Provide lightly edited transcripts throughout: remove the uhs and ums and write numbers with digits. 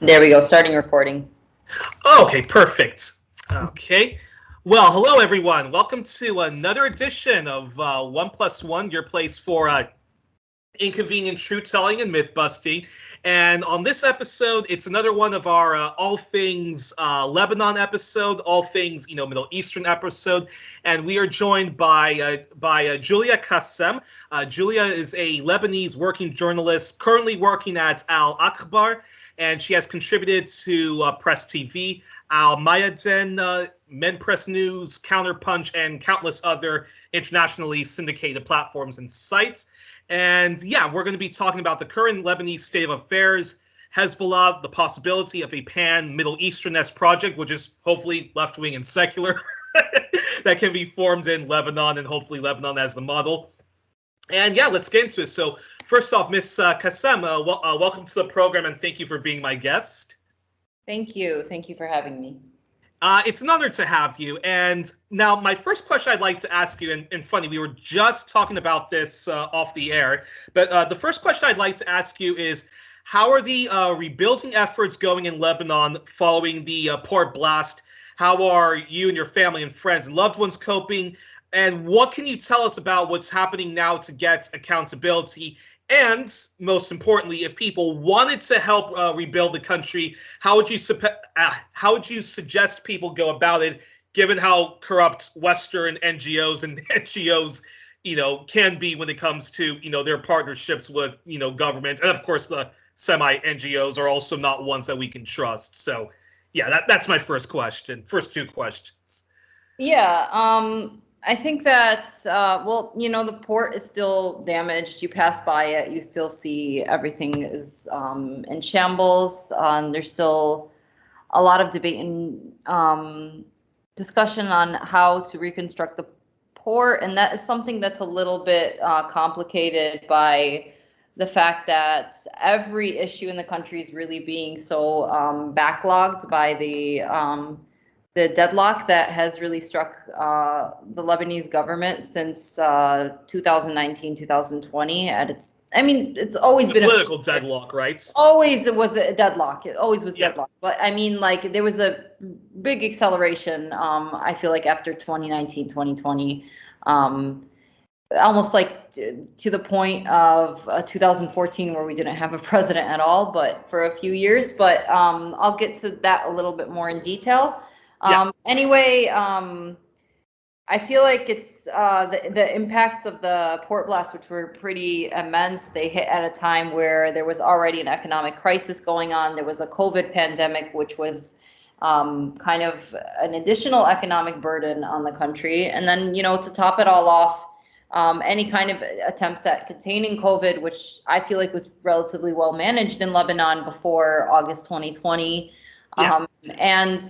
There we go, starting recording. Okay, perfect. Okay. Well, hello everyone. Welcome to another edition of 1+1, your place for inconvenient truth-telling and myth-busting. And on this episode, it's another one of our all things Lebanon episode, all things Middle Eastern episode, and we are joined by Julia Kassem. Julia is a Lebanese working journalist, currently working at Al Akhbar, and she has contributed to Press TV, Al Mayadin, Men Press News, Counterpunch, and countless other internationally syndicated platforms and sites. And yeah, we're going to be talking about the current Lebanese state of affairs, Hezbollah, the possibility of a pan-Middle Eastern-esque project, which is hopefully left-wing and secular, that can be formed in Lebanon, and hopefully Lebanon as the model. And yeah, let's get into it. So first off, Ms. Kassem, welcome to the program, and thank you for being my guest. Thank you. Thank you for having me. It's an honor to have you. And now my first question I'd like to ask you, and funny, we were just talking about this off the air, but the first question I'd like to ask you is, how are the rebuilding efforts going in Lebanon following the port blast? How are you and your family and friends and loved ones coping? And what can you tell us about what's happening now to get accountability? And most importantly, if people wanted to help rebuild the country, how would you suggest people go about it, given how corrupt Western NGOs and NGOs, can be when it comes to their partnerships with governments, and of course the semi-NGOs are also not ones that we can trust. So, yeah, that's my first question. First two questions. Yeah. I think that, the port is still damaged. You pass by it, you still see everything is in shambles. There's still a lot of debate and discussion on how to reconstruct the port. And that is something that's a little bit complicated by the fact that every issue in the country is really being so backlogged by the deadlock that has really struck the Lebanese government since 2019, 2020. It's always been a political deadlock, right? Always it was a deadlock. It always was Yeah. deadlock. But there was a big acceleration, I feel like, after 2019, 2020. Almost like to the point of 2014, where we didn't have a president at all, but for a few years. But I'll get to that a little bit more in detail. Anyway, I feel like it's the impacts of the port blast, which were pretty immense. They hit at a time where there was already an economic crisis going on. There was a COVID pandemic, which was kind of an additional economic burden on the country. And then, to top it all off, any kind of attempts at containing COVID, which I feel like was relatively well managed in Lebanon before August 2020. And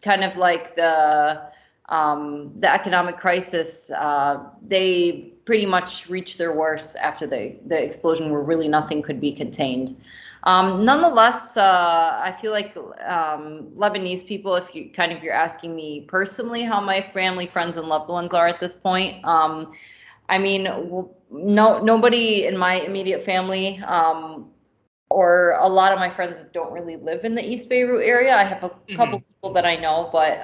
kind of like the economic crisis, they pretty much reached their worst after the explosion, where really nothing could be contained. Nonetheless, I feel like Lebanese people, if you're asking me personally how my family, friends, and loved ones are at this point, nobody in my immediate family or a lot of my friends don't really live in the East Beirut area. I have a couple people that I know, but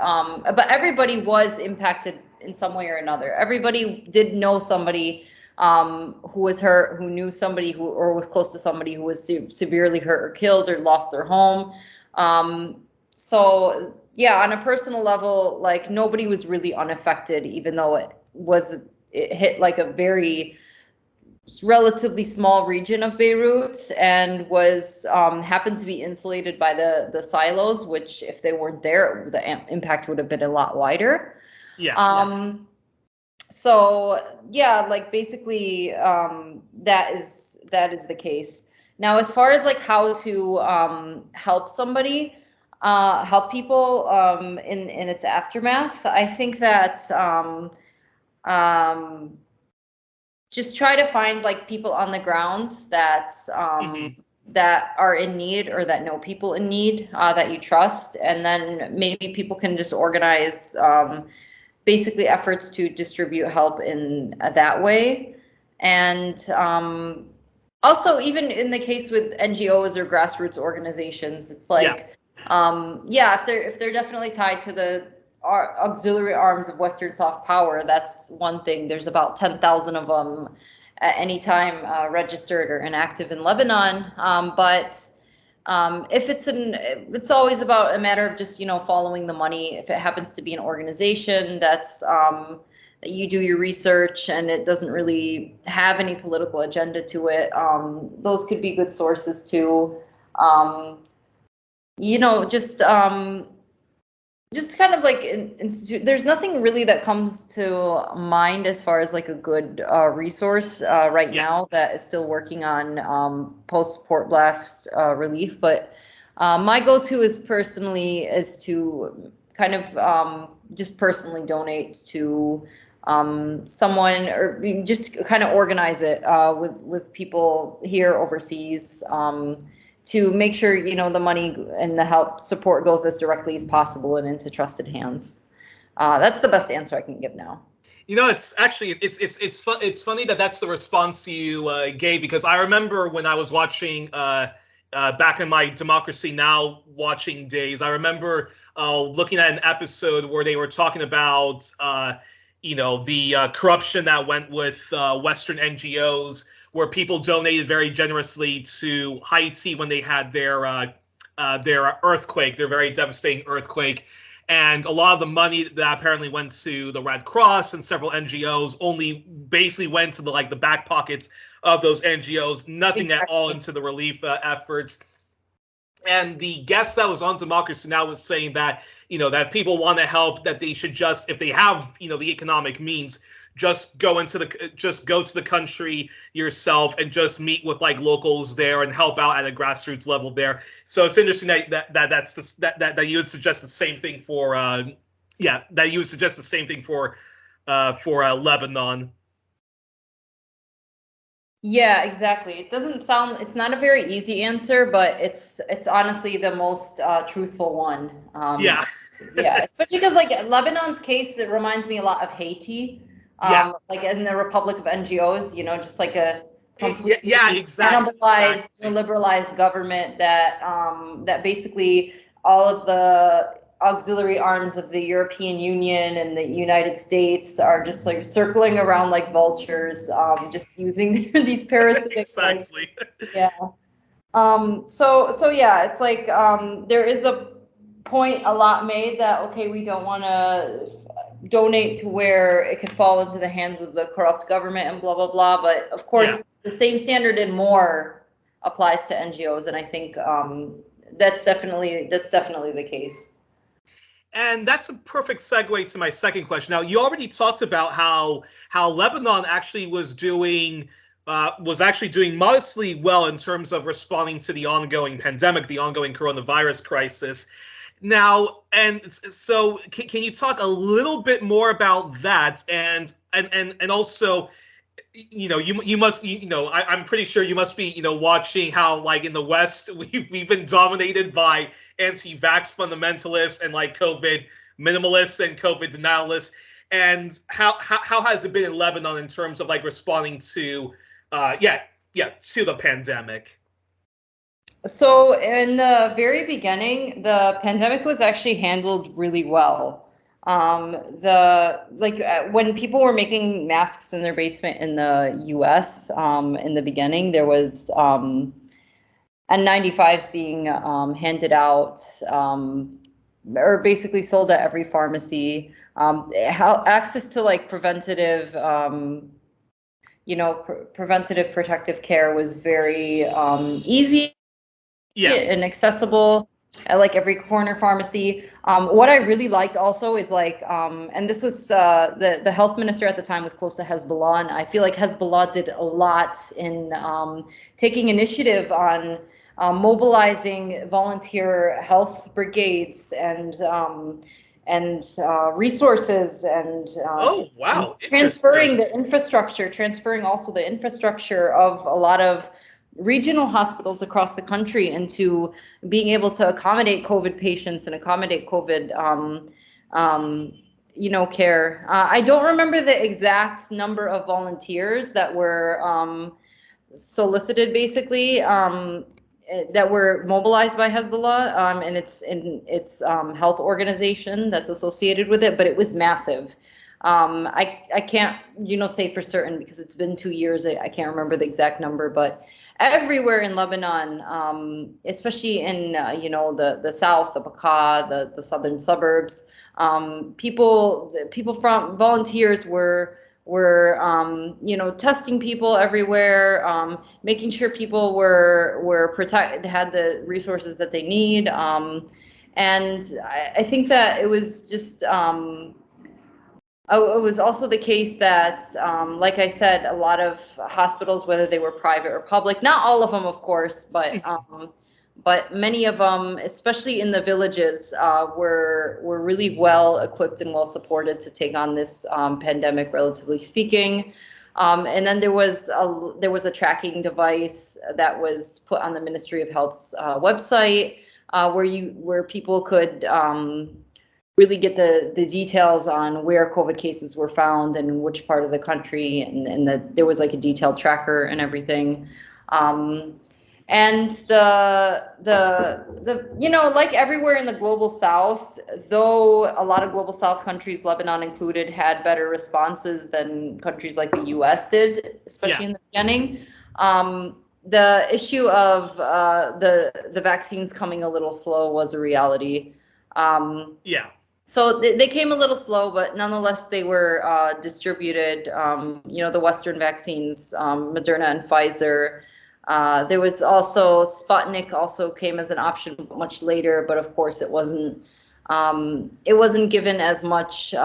everybody was impacted in some way or another. Everybody did know somebody who was hurt, who knew somebody or was close to somebody who was severely hurt or killed or lost their home. So yeah, on a personal level, like, nobody was really unaffected, even though it hit like a very relatively small region of Beirut, and was happened to be insulated by the silos, which, if they weren't there, the impact would have been a lot wider. So yeah, like, basically that is the case. Now, as far as like how to help somebody, help people in its aftermath, I think that just try to find like people on the grounds that that are in need, or that know people in need that you trust, and then maybe people can just organize basically efforts to distribute help in that way. And Also, even in the case with NGOs or grassroots organizations, it's like, yeah, if they're definitely tied to the auxiliary arms of Western soft power, that's one thing. There's about 10,000 of them at any time registered or inactive in Lebanon. But if it's always about a matter of just, following the money. If it happens to be an organization that's that you do your research and it doesn't really have any political agenda to it, those could be good sources too. Um, just kind of like institute. There's nothing really that comes to mind as far as like a good resource right now that is still working on post-port blast relief. But my go-to is to kind of just personally donate to someone, or just kind of organize it with people here overseas, to make sure the money and the help support goes as directly as possible and into trusted hands. That's the best answer I can give now. It's actually it's funny that that's the response you gave, because I remember when I was watching back in my Democracy Now! Watching days, I remember looking at an episode where they were talking about the corruption that went with Western NGOs, where people donated very generously to Haiti when they had their earthquake, their very devastating earthquake. And a lot of the money that apparently went to the Red Cross and several NGOs only basically went to the back pockets of those NGOs, nothing at all into the relief efforts. And the guest that was on Democracy Now! Was saying that, that if people want to help, that they should just, if they have, the economic means, just go to the country yourself and just meet with locals there and help out at a grassroots level there. So it's interesting that you would suggest the same thing for Lebanon. Yeah, exactly. It's not a very easy answer, but it's honestly the most truthful one. Yeah, Especially because Lebanon's case, it reminds me a lot of Haiti. Like in the Republic of NGOs, just like a completely cannibalized, liberalized government that basically all of the auxiliary arms of the European Union and the United States are just circling around like vultures, just using these parasitic. Exactly. Yeah. So yeah, it's there is a point a lot made that, okay, we don't want to donate to where it could fall into the hands of the corrupt government and blah blah blah. But of course, the same standard and more applies to NGOs, and I think that's definitely the case. And that's a perfect segue to my second question. Now, you already talked about how Lebanon actually was actually doing modestly well in terms of responding to the ongoing pandemic, the ongoing coronavirus crisis. Now, and so can you talk a little bit more about that, and also, you must, I'm pretty sure you must be, watching how in the West we've been dominated by anti-vax fundamentalists and COVID minimalists and COVID denialists, and how has it been in Lebanon in terms of responding to to the pandemic? So in the very beginning, the pandemic was actually handled really well. When people were making masks in their basement in the US, in the beginning, there was N95s being handed out, or basically sold at every pharmacy. Access to preventative preventative protective care was very easy and accessible at every corner pharmacy. What I really liked also is and this was the health minister at the time was close to Hezbollah, and I feel like Hezbollah did a lot in taking initiative on mobilizing volunteer health brigades and resources and transferring also the infrastructure of a lot of regional hospitals across the country into being able to accommodate COVID patients and accommodate COVID care. I don't remember the exact number of volunteers that were solicited basically, that were mobilized by Hezbollah, and its health organization that's associated with it, but it was massive. I can't, say for certain because it's been 2 years. I can't remember the exact number, but everywhere in Lebanon, especially in the south, the Bekaa, the southern suburbs, people from volunteers were testing people everywhere, making sure people were protected, had the resources that they need, and I think that it was just. It was also the case that, like I said, a lot of hospitals, whether they were private or public, not all of them, of course, but many of them, especially in the villages, were really well equipped and well supported to take on this pandemic, relatively speaking. And then there was a tracking device that was put on the Ministry of Health's website, where people could really get the details on where COVID cases were found and in which part of the country, and that there was like a detailed tracker and everything. And like everywhere in the global south, though a lot of global south countries, Lebanon included, had better responses than countries like the US did, especially in the beginning. The issue of the vaccines coming a little slow was a reality. So they came a little slow, but nonetheless, they were distributed. The Western vaccines, Moderna and Pfizer. There was also Sputnik, also came as an option much later, but of course it wasn't given as much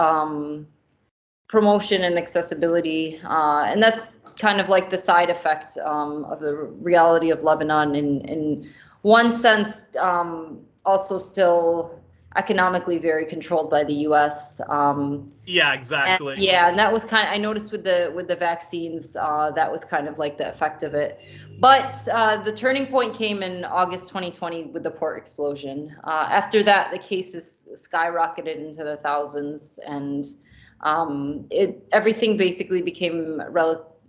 promotion and accessibility, and that's kind of like the side effect of the reality of Lebanon. In one sense, also still economically very controlled by the U.S. Exactly. And that was I noticed with the vaccines, that was kind of like the effect of it. But the turning point came in August 2020 with the port explosion. After that, the cases skyrocketed into the thousands, and everything basically became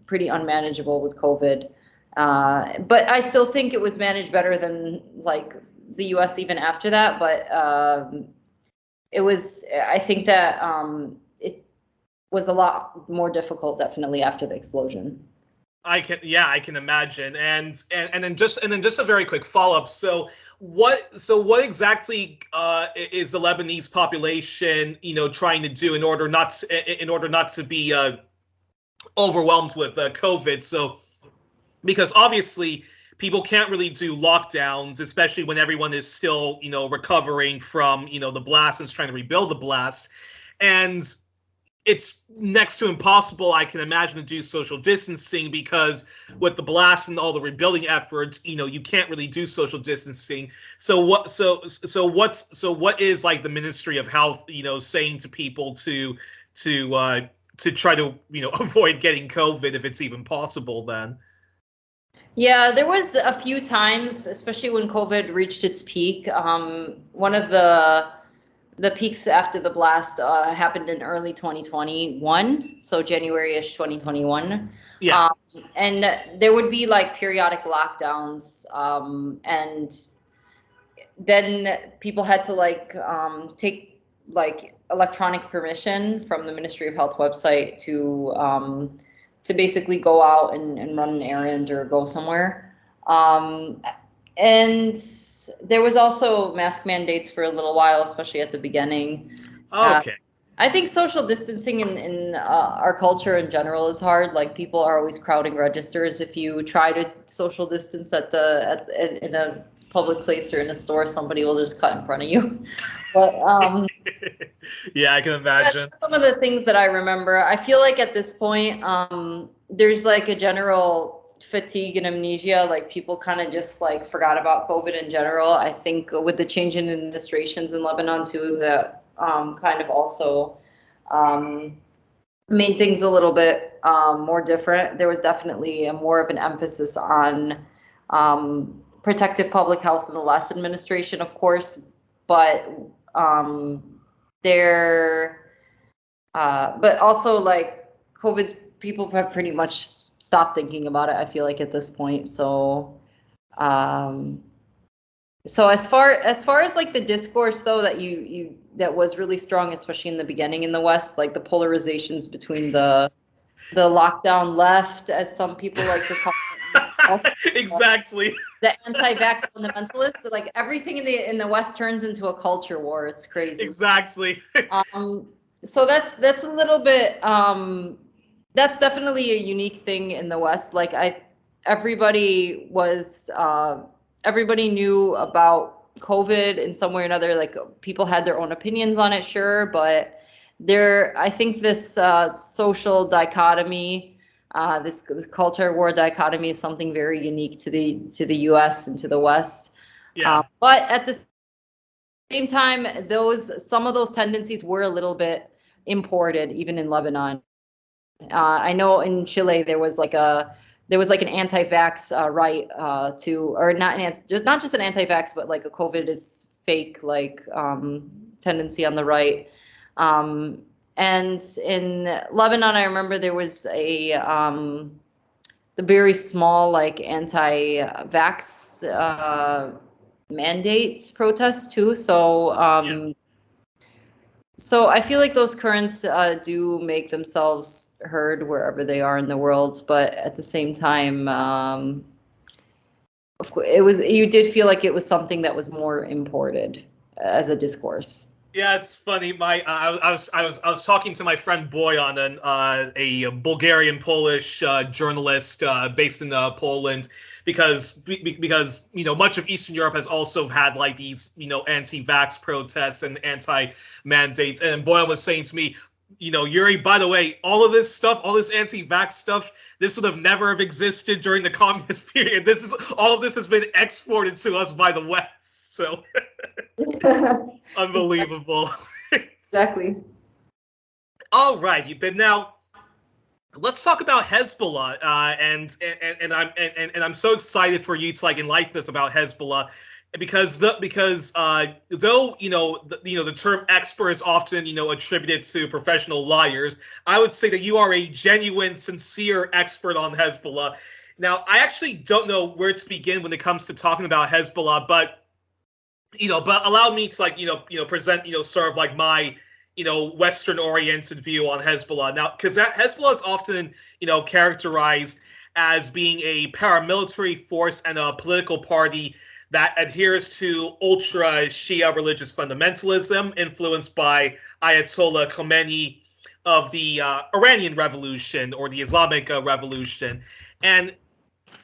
pretty unmanageable with COVID. But I still think it was managed better than like the U.S. even after that. But I think that it was a lot more difficult, definitely, after the explosion. I can imagine. And then just a very quick follow-up. So what exactly is the Lebanese population, trying to do in order not to be overwhelmed with COVID? So, because obviously people can't really do lockdowns, especially when everyone is still, recovering from, the blast and is trying to rebuild the blast. And it's next to impossible, I can imagine, to do social distancing, because with the blast and all the rebuilding efforts, you can't really do social distancing. So what is like the Ministry of Health, saying to people to try to, avoid getting COVID if it's even possible then? Yeah, there was a few times, especially when COVID reached its peak. One of the peaks after the blast happened in early 2021, so January-ish 2021. And there would be like periodic lockdowns, and then people had to take like electronic permission from the Ministry of Health website to basically go out and run an errand or go somewhere. And there was also mask mandates for a little while, especially at the beginning. Okay. I think social distancing in our culture in general is hard. Like, people are always crowding registers. If you try to social distance in a public place or in a store, somebody will just cut in front of you. But yeah, I can imagine. That's some of the things that I remember. I feel like at this point, there's like a general fatigue and amnesia. Like, people kind of just like forgot about COVID in general. I think with the change in administrations in Lebanon too, that kind of also made things a little bit more different. There was definitely more of an emphasis on protective public health in the last administration, of course, but but also like COVID's, people have pretty much stop thinking about it, I feel like, at this point. So so as far as like the discourse though that that was really strong, especially in the beginning in the West, like the polarizations between the lockdown left, as some people like to call it, exactly, the anti-vax fundamentalists, like everything in the West turns into a culture war. It's crazy. Exactly. So that's a little bit that's definitely a unique thing in the West. Like everybody knew about COVID in some way or another. Like people had their own opinions on it, sure, but I think this social dichotomy, this culture war dichotomy, is something very unique to the U.S. and to the West. Yeah. But at the same time, some of those tendencies were a little bit imported, even in Lebanon. I know in Chile there was like an anti-vax right or not just an anti-vax, but like a COVID is fake like tendency on the right. And in Lebanon, I remember there was the very small like anti-vax mandates protests too. So so I feel like those currents do make themselves heard wherever they are in the world, but at the same time, of course, you did feel like it was something that was more imported as a discourse. Yeah, it's funny. I was talking to my friend Boyan, a Bulgarian Polish journalist based in Poland, because much of Eastern Europe has also had like these anti-vax protests and anti-mandates, and Boyan was saying to me, Youri, by the way, all of this stuff, all this anti-vax stuff, this would have never have existed during the communist period. All of this has been exported to us by the West. So unbelievable. Exactly. All right, but now let's talk about Hezbollah. And I'm so excited for you to like enlighten us about Hezbollah, because though the term expert is often attributed to professional liars, I would say that you are a genuine, sincere expert on Hezbollah. Now, I actually don't know where to begin when it comes to talking about Hezbollah, but allow me to present sort of like my Western-oriented view on Hezbollah now, because Hezbollah is often characterized as being a paramilitary force and a political party that adheres to ultra Shia religious fundamentalism influenced by Ayatollah Khomeini of the Iranian Revolution or the Islamic Revolution. And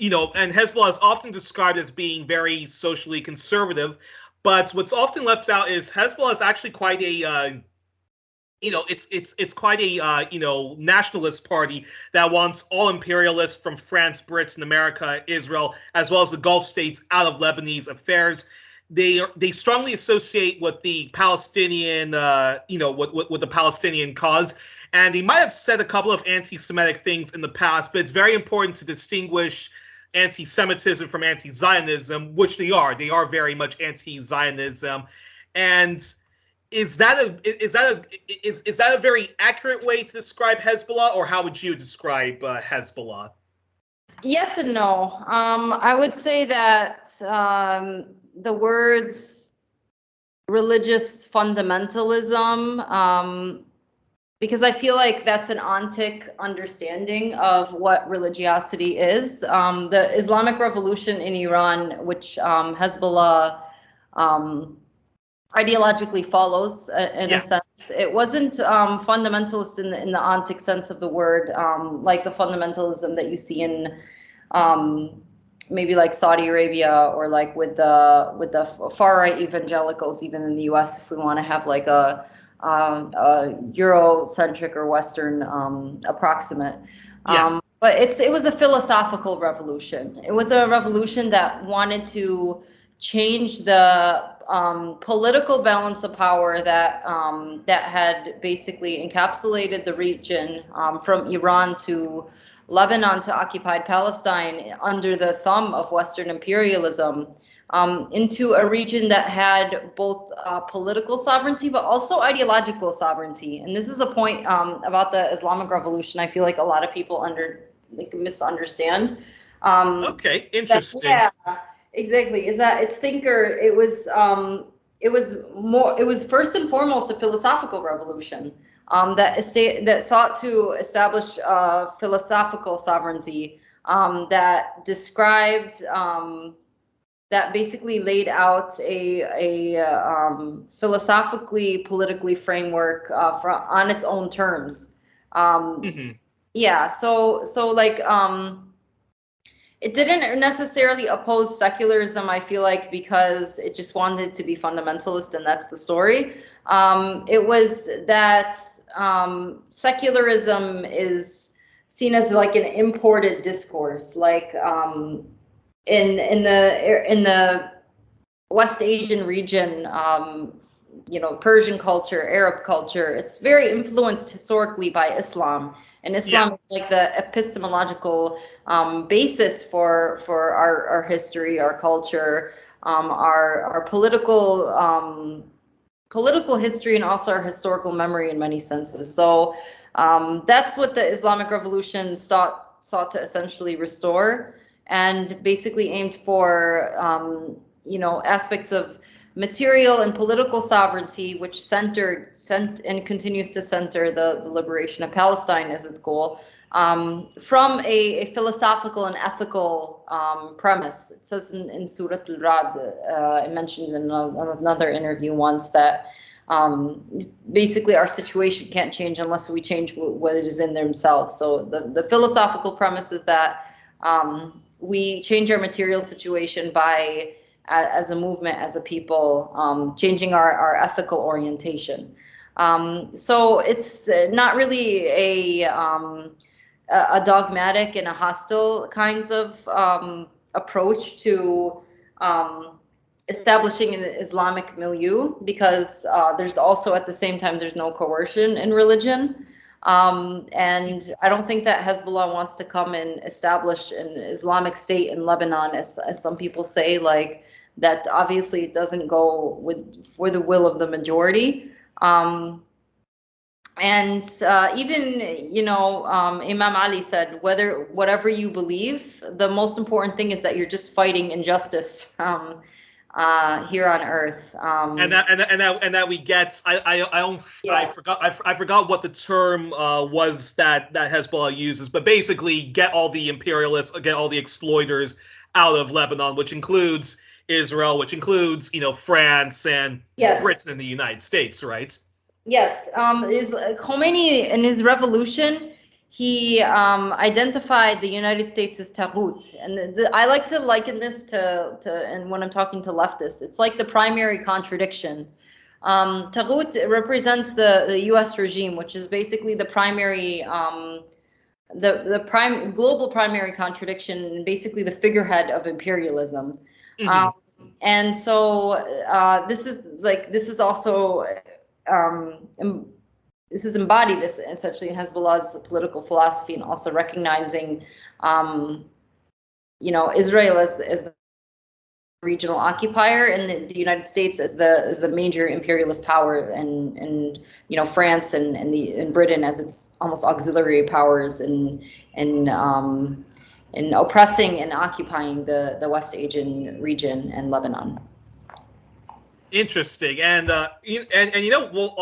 Hezbollah is often described as being very socially conservative, but what's often left out is Hezbollah is actually quite a it's quite a nationalist party that wants all imperialists from France, Britain, America, Israel, as well as the Gulf states out of Lebanese affairs. They strongly associate with the Palestinian with the Palestinian cause, and they might have said a couple of anti-Semitic things in the past, but it's very important to distinguish anti-Semitism from anti-Zionism, which they are. They are very much anti-Zionism, and is that a very accurate way to describe Hezbollah, or how would you describe Hezbollah? Yes and no. I would say that the words religious fundamentalism, because I feel like that's an ontic understanding of what religiosity is. The Islamic Revolution in Iran, which Hezbollah ideologically follows in a sense. It wasn't fundamentalist in the ontic sense of the word, like the fundamentalism that you see in maybe like Saudi Arabia, or like with the far right evangelicals, even in the U.S. if we want to have like a Eurocentric or Western approximate. But it was a philosophical revolution. It was a revolution that wanted to change the political balance of power that had basically encapsulated the region from Iran to Lebanon to occupied Palestine under the thumb of Western imperialism, into a region that had both political sovereignty but also ideological sovereignty. And this is a point about the Islamic Revolution I feel like a lot of people misunderstand. Okay, interesting. Yeah, exactly. Is that its thinker? It was more. It was first and foremost a philosophical revolution that sought to establish philosophical sovereignty that described. That basically laid out a philosophically, politically framework on its own terms. Yeah, so like it didn't necessarily oppose secularism, I feel like, because it just wanted to be fundamentalist, and that's the story. It was that secularism is seen as like an imported discourse, like in the West Asian region, Persian culture, Arab culture, it's very influenced historically by Islam, and Islam is like the epistemological basis for our history, our culture, our political history, and also our historical memory in many senses. So that's what the Islamic Revolution sought to essentially restore, and basically aimed for aspects of material and political sovereignty, which centered and continues to center the liberation of Palestine as its goal, from a philosophical and ethical premise. It says in Surah Al-Ra'd, I mentioned in another interview once, that basically our situation can't change unless we change what it is in themselves. So the philosophical premise is that we change our material situation by, as a movement, as a people, changing our ethical orientation. So it's not really a dogmatic and a hostile kinds of approach to establishing an Islamic milieu, because there's also, at the same time, there's no coercion in religion. And I don't think that Hezbollah wants to come and establish an Islamic state in Lebanon, as some people say. Like, that obviously doesn't go for the will of the majority. And even, Imam Ali said, whatever you believe, the most important thing is that you're just fighting injustice here on earth. And that we get. I forgot what the term was that Hezbollah uses, but basically get all the imperialists, get all the exploiters out of Lebanon, which includes Israel, which includes France and Britain and the United States, right? Yes. Khomeini, in his revolution, he identified the United States as taghut, and I like to liken this to and when I'm talking to leftists, it's like the primary contradiction. Taghut represents the U.S. regime, which is basically the primary global primary contradiction, and basically the figurehead of imperialism. And so this is also this is embodied essentially in Hezbollah's political philosophy, and also recognizing Israel as the regional occupier, and the United States as the major imperialist power, and France and Britain as its almost auxiliary powers in oppressing and occupying the West Asian region and Lebanon. Interesting, and I'll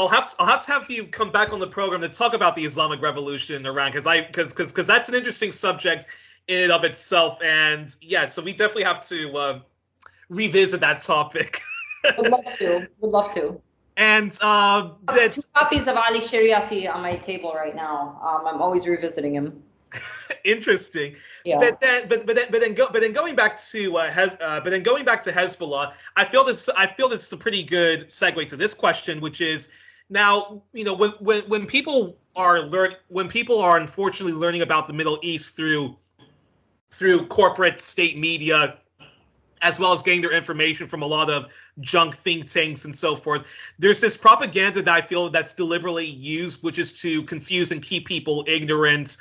have to have you come back on the program to talk about the Islamic Revolution in Iran, because that's an interesting subject in and of itself, and so we definitely have to revisit that topic. Would love to. And 2 copies of Ali Shariati on my table right now. I'm always revisiting him. Interesting. Yeah. But then going back to Hezbollah, I feel this is a pretty good segue to this question, which is, now, when people are unfortunately learning about the Middle East through corporate state media, as well as getting their information from a lot of junk think tanks and so forth, there's this propaganda that I feel that's deliberately used, which is to confuse and keep people ignorant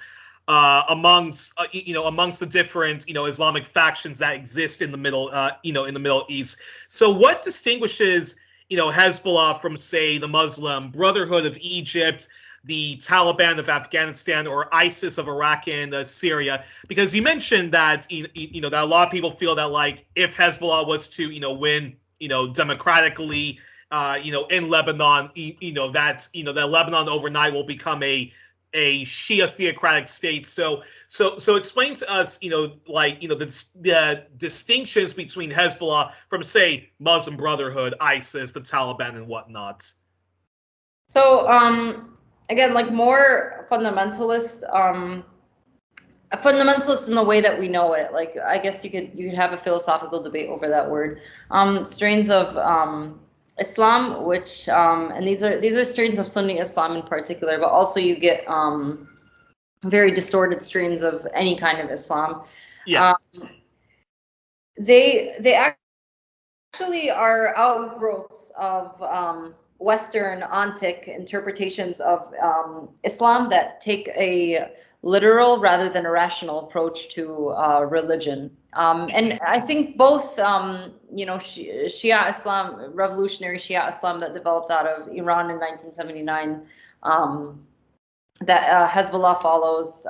amongst the different Islamic factions that exist in the Middle East. So what distinguishes Hezbollah from, say, the Muslim Brotherhood of Egypt, the Taliban of Afghanistan or ISIS of Iraq and Syria? Because you mentioned that that a lot of people feel that like if Hezbollah was to win democratically in Lebanon, that Lebanon overnight will become a Shia theocratic state. So explain to us, the distinctions between Hezbollah from, say, Muslim Brotherhood, ISIS, the Taliban, and whatnot. So again, like more fundamentalist, a fundamentalist in the way that we know it. Like I guess you could have a philosophical debate over that word. Strains of Islam, which and these are strains of Sunni Islam in particular, but also you get very distorted strains of any kind of Islam. Yeah. They actually are outgrowths of Western ontic interpretations of Islam that take a literal rather than a rational approach to religion. And I think both, Shia Islam, revolutionary Shia Islam that developed out of Iran in 1979, that Hezbollah follows,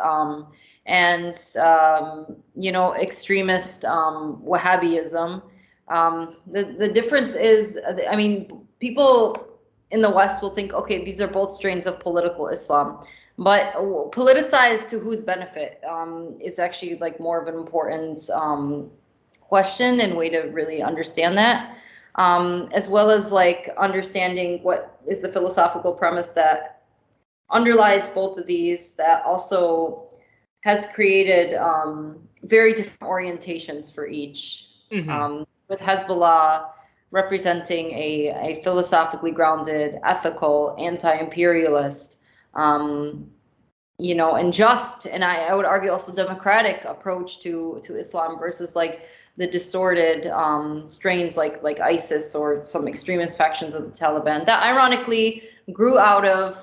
and extremist Wahhabism. The difference is, I mean, people in the West will think, okay, these are both strains of political Islam, but politicized to whose benefit is actually like more of an important question and way to really understand that, as well as like understanding what is the philosophical premise that underlies both of these, that also has created very different orientations for each. Mm-hmm. With Hezbollah representing a philosophically grounded, ethical, anti-imperialist, and just, and I would argue also democratic approach to Islam versus like the distorted strains like ISIS or some extremist factions of the Taliban that ironically grew out of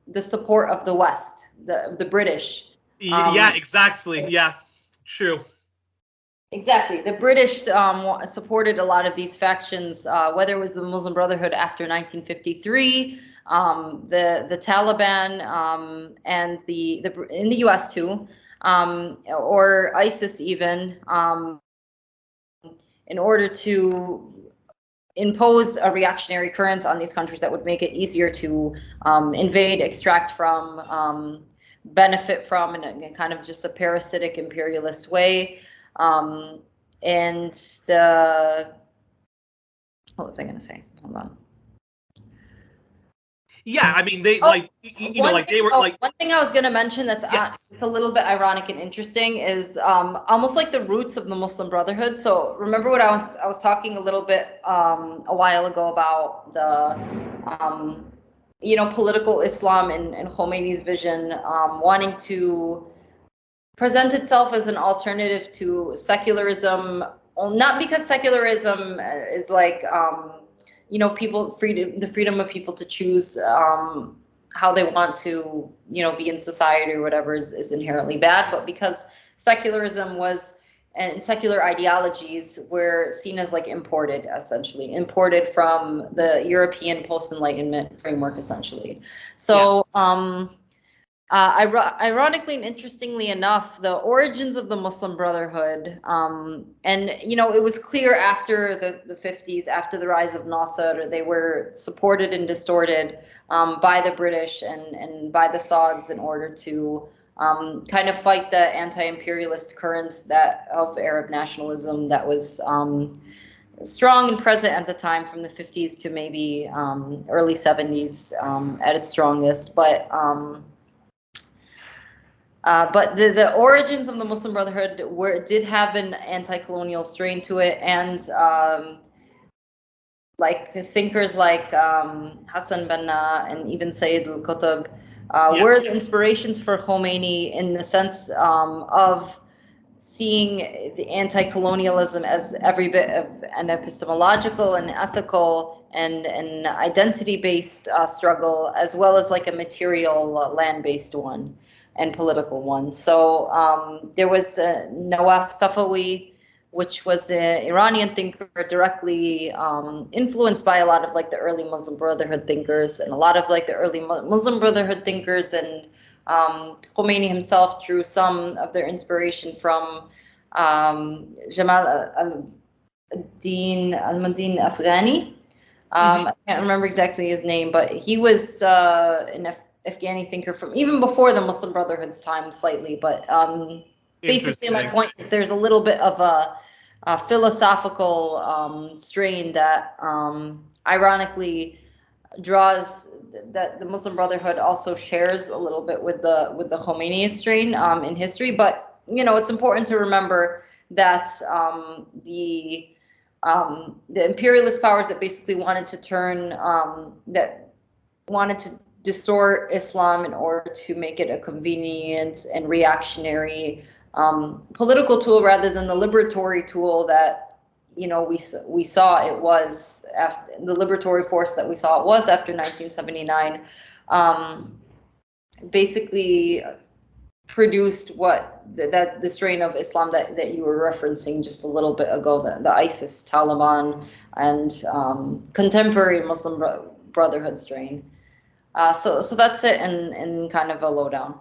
the support of the West, the British. Yeah, exactly. Yeah, true. Exactly. The British supported a lot of these factions, whether it was the Muslim Brotherhood after 1953, the Taliban, and the in the U.S. too, or ISIS even, in order to impose a reactionary current on these countries that would make it easier to invade, extract from, benefit from, in a kind of just a parasitic imperialist way. And what was I going to say? Hold on. Yeah, I mean, they one thing I was going to mention that's yes. It's a little bit ironic and interesting is almost like the roots of the Muslim Brotherhood. So remember what I was talking a little bit a while ago about the political Islam and Khomeini's vision, wanting to present itself as an alternative to secularism, not because secularism is like the freedom of people to choose how they want to be in society or whatever is inherently bad, but because secularism was, and secular ideologies were seen as like imported from the European post-Enlightenment framework essentially. So ironically and interestingly enough, the origins of the Muslim Brotherhood, and it was clear after the 50s, after the rise of Nasser, they were supported and distorted by the British and by the Sauds in order to kind of fight the anti-imperialist current of Arab nationalism that was strong and present at the time, from the 50s to maybe early 70s at its strongest. But the origins of the Muslim Brotherhood did have an anti-colonial strain to it, and like thinkers like Hassan Banna and even Sayyid al-Qutb were the inspirations for Khomeini in the sense of seeing the anti-colonialism as every bit of an epistemological and ethical and an identity-based struggle, as well as like a material land-based one and political one. So there was Nawaf Safawi, which was an Iranian thinker directly influenced by a lot of like the early Muslim Brotherhood thinkers, and a lot of like the early Muslim Brotherhood thinkers and Khomeini himself drew some of their inspiration from Jamal al-Din al-Madin Afghani. I can't remember exactly his name, but he was an Afghani thinker from even before the Muslim Brotherhood's time slightly, but basically my point is there's a little bit of a philosophical strain that ironically draws that the Muslim Brotherhood also shares a little bit with the Khomeini strain in history. But you know, it's important to remember that the imperialist powers that basically wanted to turn that wanted to distort Islam in order to make it a convenient and reactionary political tool rather than the liberatory tool that, you know, we saw it was after the liberatory force that we saw it was after 1979. Basically produced what the strain of Islam that you were referencing just a little bit ago, the ISIS, Taliban, and contemporary Muslim Brotherhood strain. So that's it in kind of a lowdown.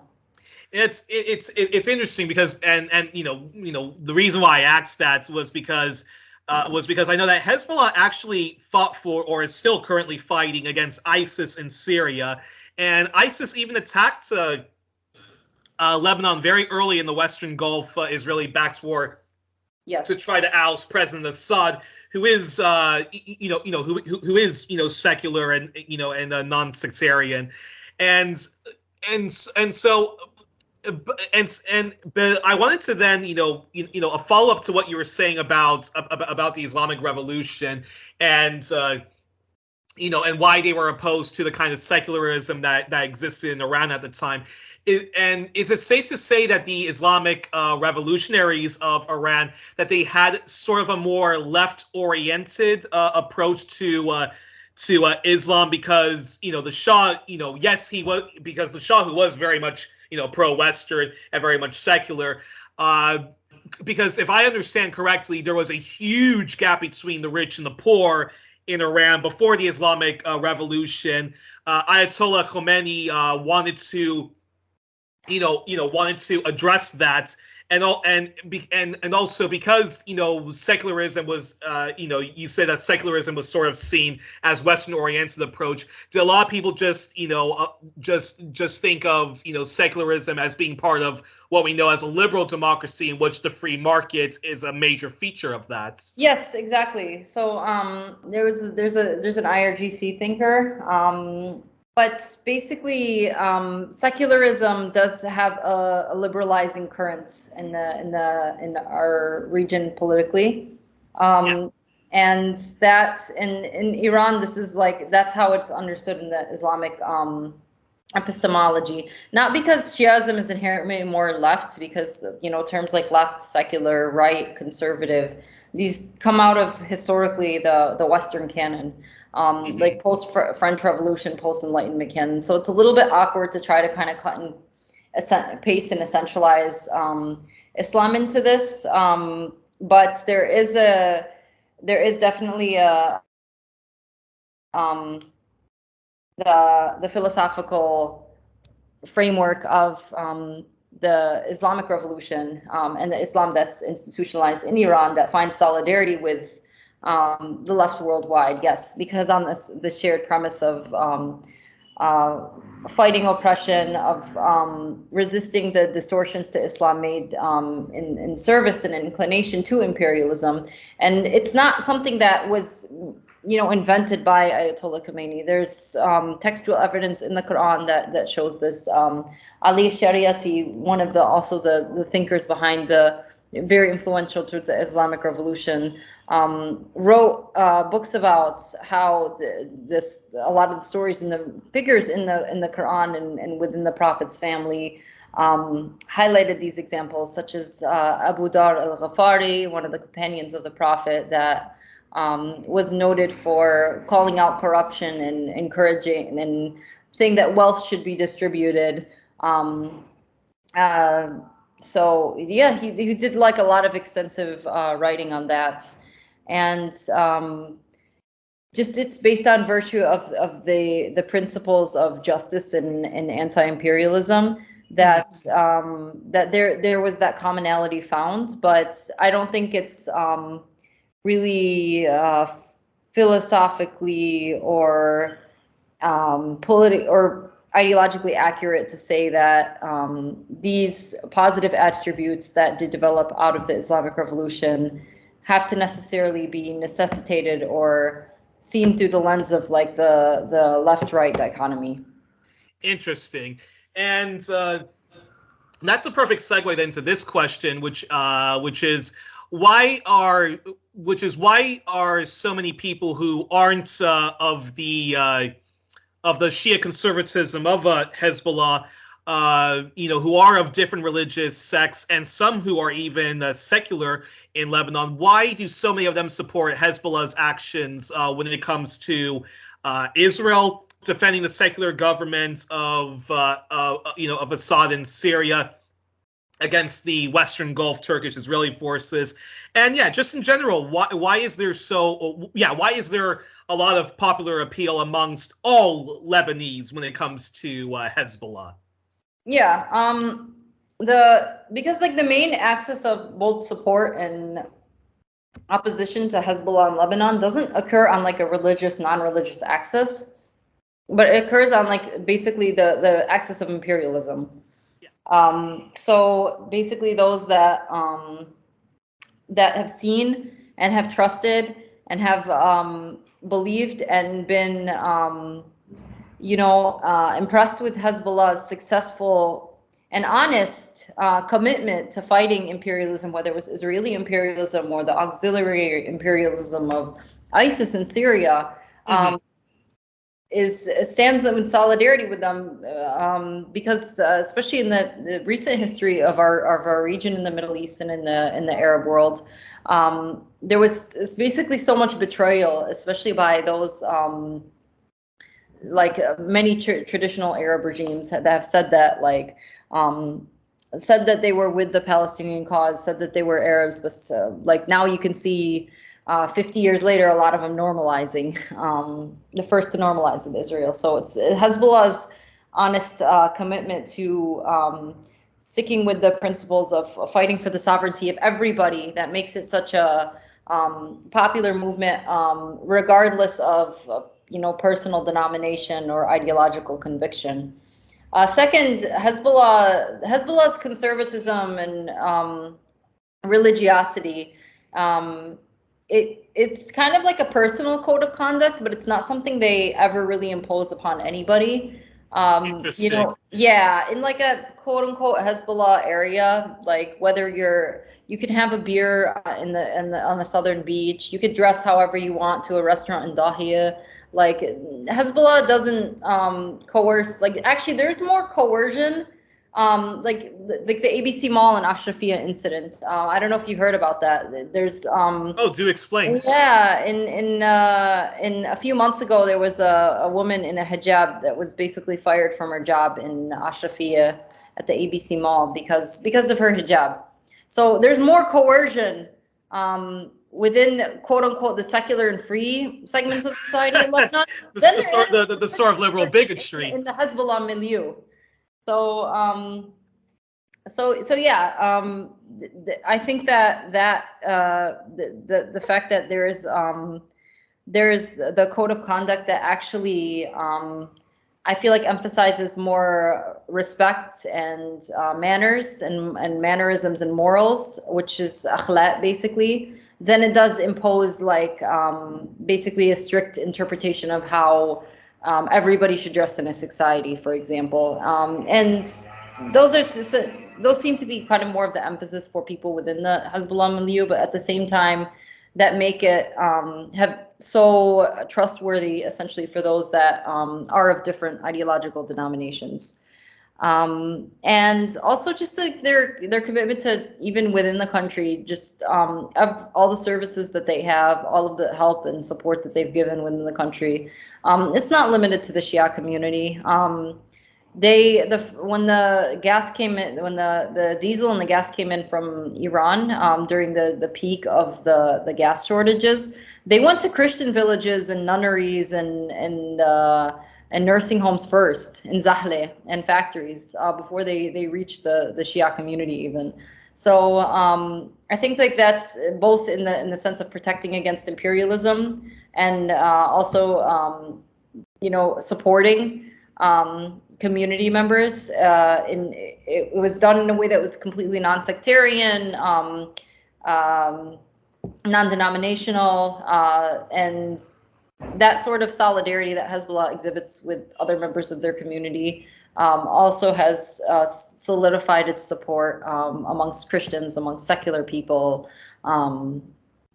It's interesting because and you know the reason why I asked that was because I know that Hezbollah actually fought for, or is still currently fighting against ISIS in Syria, and ISIS even attacked Lebanon very early in the Western Gulf Israeli-backed war, yes, to try to oust President Assad, who is who is secular and and non-sectarian, and so. But I wanted to then, a follow up to what you were saying about the Islamic Revolution, and and why they were opposed to the kind of secularism that existed in Iran at the time. And is it safe to say that the Islamic revolutionaries of Iran, that they had sort of a more left-oriented approach to Islam, because the Shah, yes, he was, because the Shah, who was very much pro-Western and very much secular, because if I understand correctly, there was a huge gap between the rich and the poor in Iran before the Islamic Revolution. Ayatollah Khomeini wanted to address that, and also because secularism was you said that secularism was sort of seen as Western oriented approach. Did a lot of people just just think of secularism as being part of what we know as a liberal democracy, in which the free market is a major feature of that? Yes, exactly. So there's an IRGC thinker. But basically, secularism does have a liberalizing current in our region politically, and that in Iran, this is that's how it's understood in the Islamic epistemology. Not because Shiism is inherently more left, because terms like left, secular, right, conservative, these come out of historically the Western canon. Like post-French Revolution, post-Enlightenment canon. So it's a little bit awkward to try to kind of cut and paste and essentialize Islam into this. But there is definitely the philosophical framework of the Islamic Revolution and the Islam that's institutionalized in Iran that finds solidarity with the left worldwide, yes, because on the shared premise of fighting oppression, of resisting the distortions to Islam made in service and inclination to imperialism. And it's not something that was invented by Ayatollah Khomeini. There's textual evidence in the Quran that shows this. Ali Shariati, one of the thinkers behind the very influential towards the Islamic Revolution, wrote books about how a lot of the stories and the figures in the Quran and within the Prophet's family highlighted these examples, such as Abu Dar al-Ghafari, one of the companions of the Prophet, that was noted for calling out corruption and encouraging and saying that wealth should be distributed. So yeah, he did like a lot of extensive writing on that, and just it's based on virtue of the principles of justice and anti-imperialism that that there was that commonality found, but I don't think it's really philosophically or or ideologically accurate to say that these positive attributes that did develop out of the Islamic Revolution have to necessarily be necessitated or seen through the lens of like the left-right dichotomy. Interesting. And that's a perfect segue then to this question, which is why are so many people who aren't of the Shia conservatism of Hezbollah, who are of different religious sects, and some who are even secular in Lebanon, why do so many of them support Hezbollah's actions when it comes to Israel, defending the secular government of Assad in Syria against the Western Gulf Turkish Israeli forces, and yeah, just in general, why is there a lot of popular appeal amongst all Lebanese when it comes to Hezbollah? Yeah, because like the main axis of both support and opposition to Hezbollah in Lebanon doesn't occur on like a religious, non-religious axis, but it occurs on like basically the axis of imperialism. Yeah. So basically those that that have seen and have trusted and have believed and been impressed with Hezbollah's successful and honest commitment to fighting imperialism, whether it was Israeli imperialism or the auxiliary imperialism of ISIS in Syria, stands them in solidarity with them, because especially in the recent history of our region in the Middle East and in the Arab world, there was basically so much betrayal, especially by those many traditional Arab regimes that have said that said that they were with the Palestinian cause, said that they were Arabs, but now you can see 50 years later, a lot of them normalizing, the first to normalize with Israel. So it's Hezbollah's honest commitment to sticking with the principles of fighting for the sovereignty of everybody that makes it such a popular movement, regardless of personal denomination or ideological conviction. Second, Hezbollah's conservatism and religiosity. It's kind of like a personal code of conduct, but it's not something they ever really impose upon anybody. Interesting. Yeah, in like a quote unquote Hezbollah area, like whether you can have a beer on the southern beach, you could dress however you want to a restaurant in Dahia. Like Hezbollah doesn't coerce. Like actually, there's more coercion. Like the ABC Mall and Ashrafia incident. I don't know if you heard about that. There's oh, do explain. Yeah, in a few months ago, there was a woman in a hijab that was basically fired from her job in Ashrafia at the ABC Mall because of her hijab. So there's more coercion within quote unquote the secular and free segments of society in Lebanon. the sort of liberal bigotry in the Hezbollah milieu. So so yeah, I think that the fact that there is the code of conduct that actually I feel like emphasizes more respect and manners and mannerisms and morals, which is akhlaq basically, then it does impose like basically a strict interpretation of how everybody should dress in a society, for example, and those seem to be kind of more of the emphasis for people within the Hezbollah milieu, but at the same time, that make it have so trustworthy, essentially, for those that are of different ideological denominations, and also just like their commitment to even within the country, just all the services that they have, all of the help and support that they've given within the country. It's not limited to the Shia community. when the gas came in, when the diesel and the gas came in from Iran during the peak of the gas shortages, they went to Christian villages and nunneries and nursing homes first in Zahle and factories before they reached the Shia community even. So I think like that's both in the sense of protecting against imperialism and also supporting community members. It was done in a way that was completely non-sectarian, non-denominational, and that sort of solidarity that Hezbollah exhibits with other members of their community also has solidified its support amongst Christians, amongst secular people, and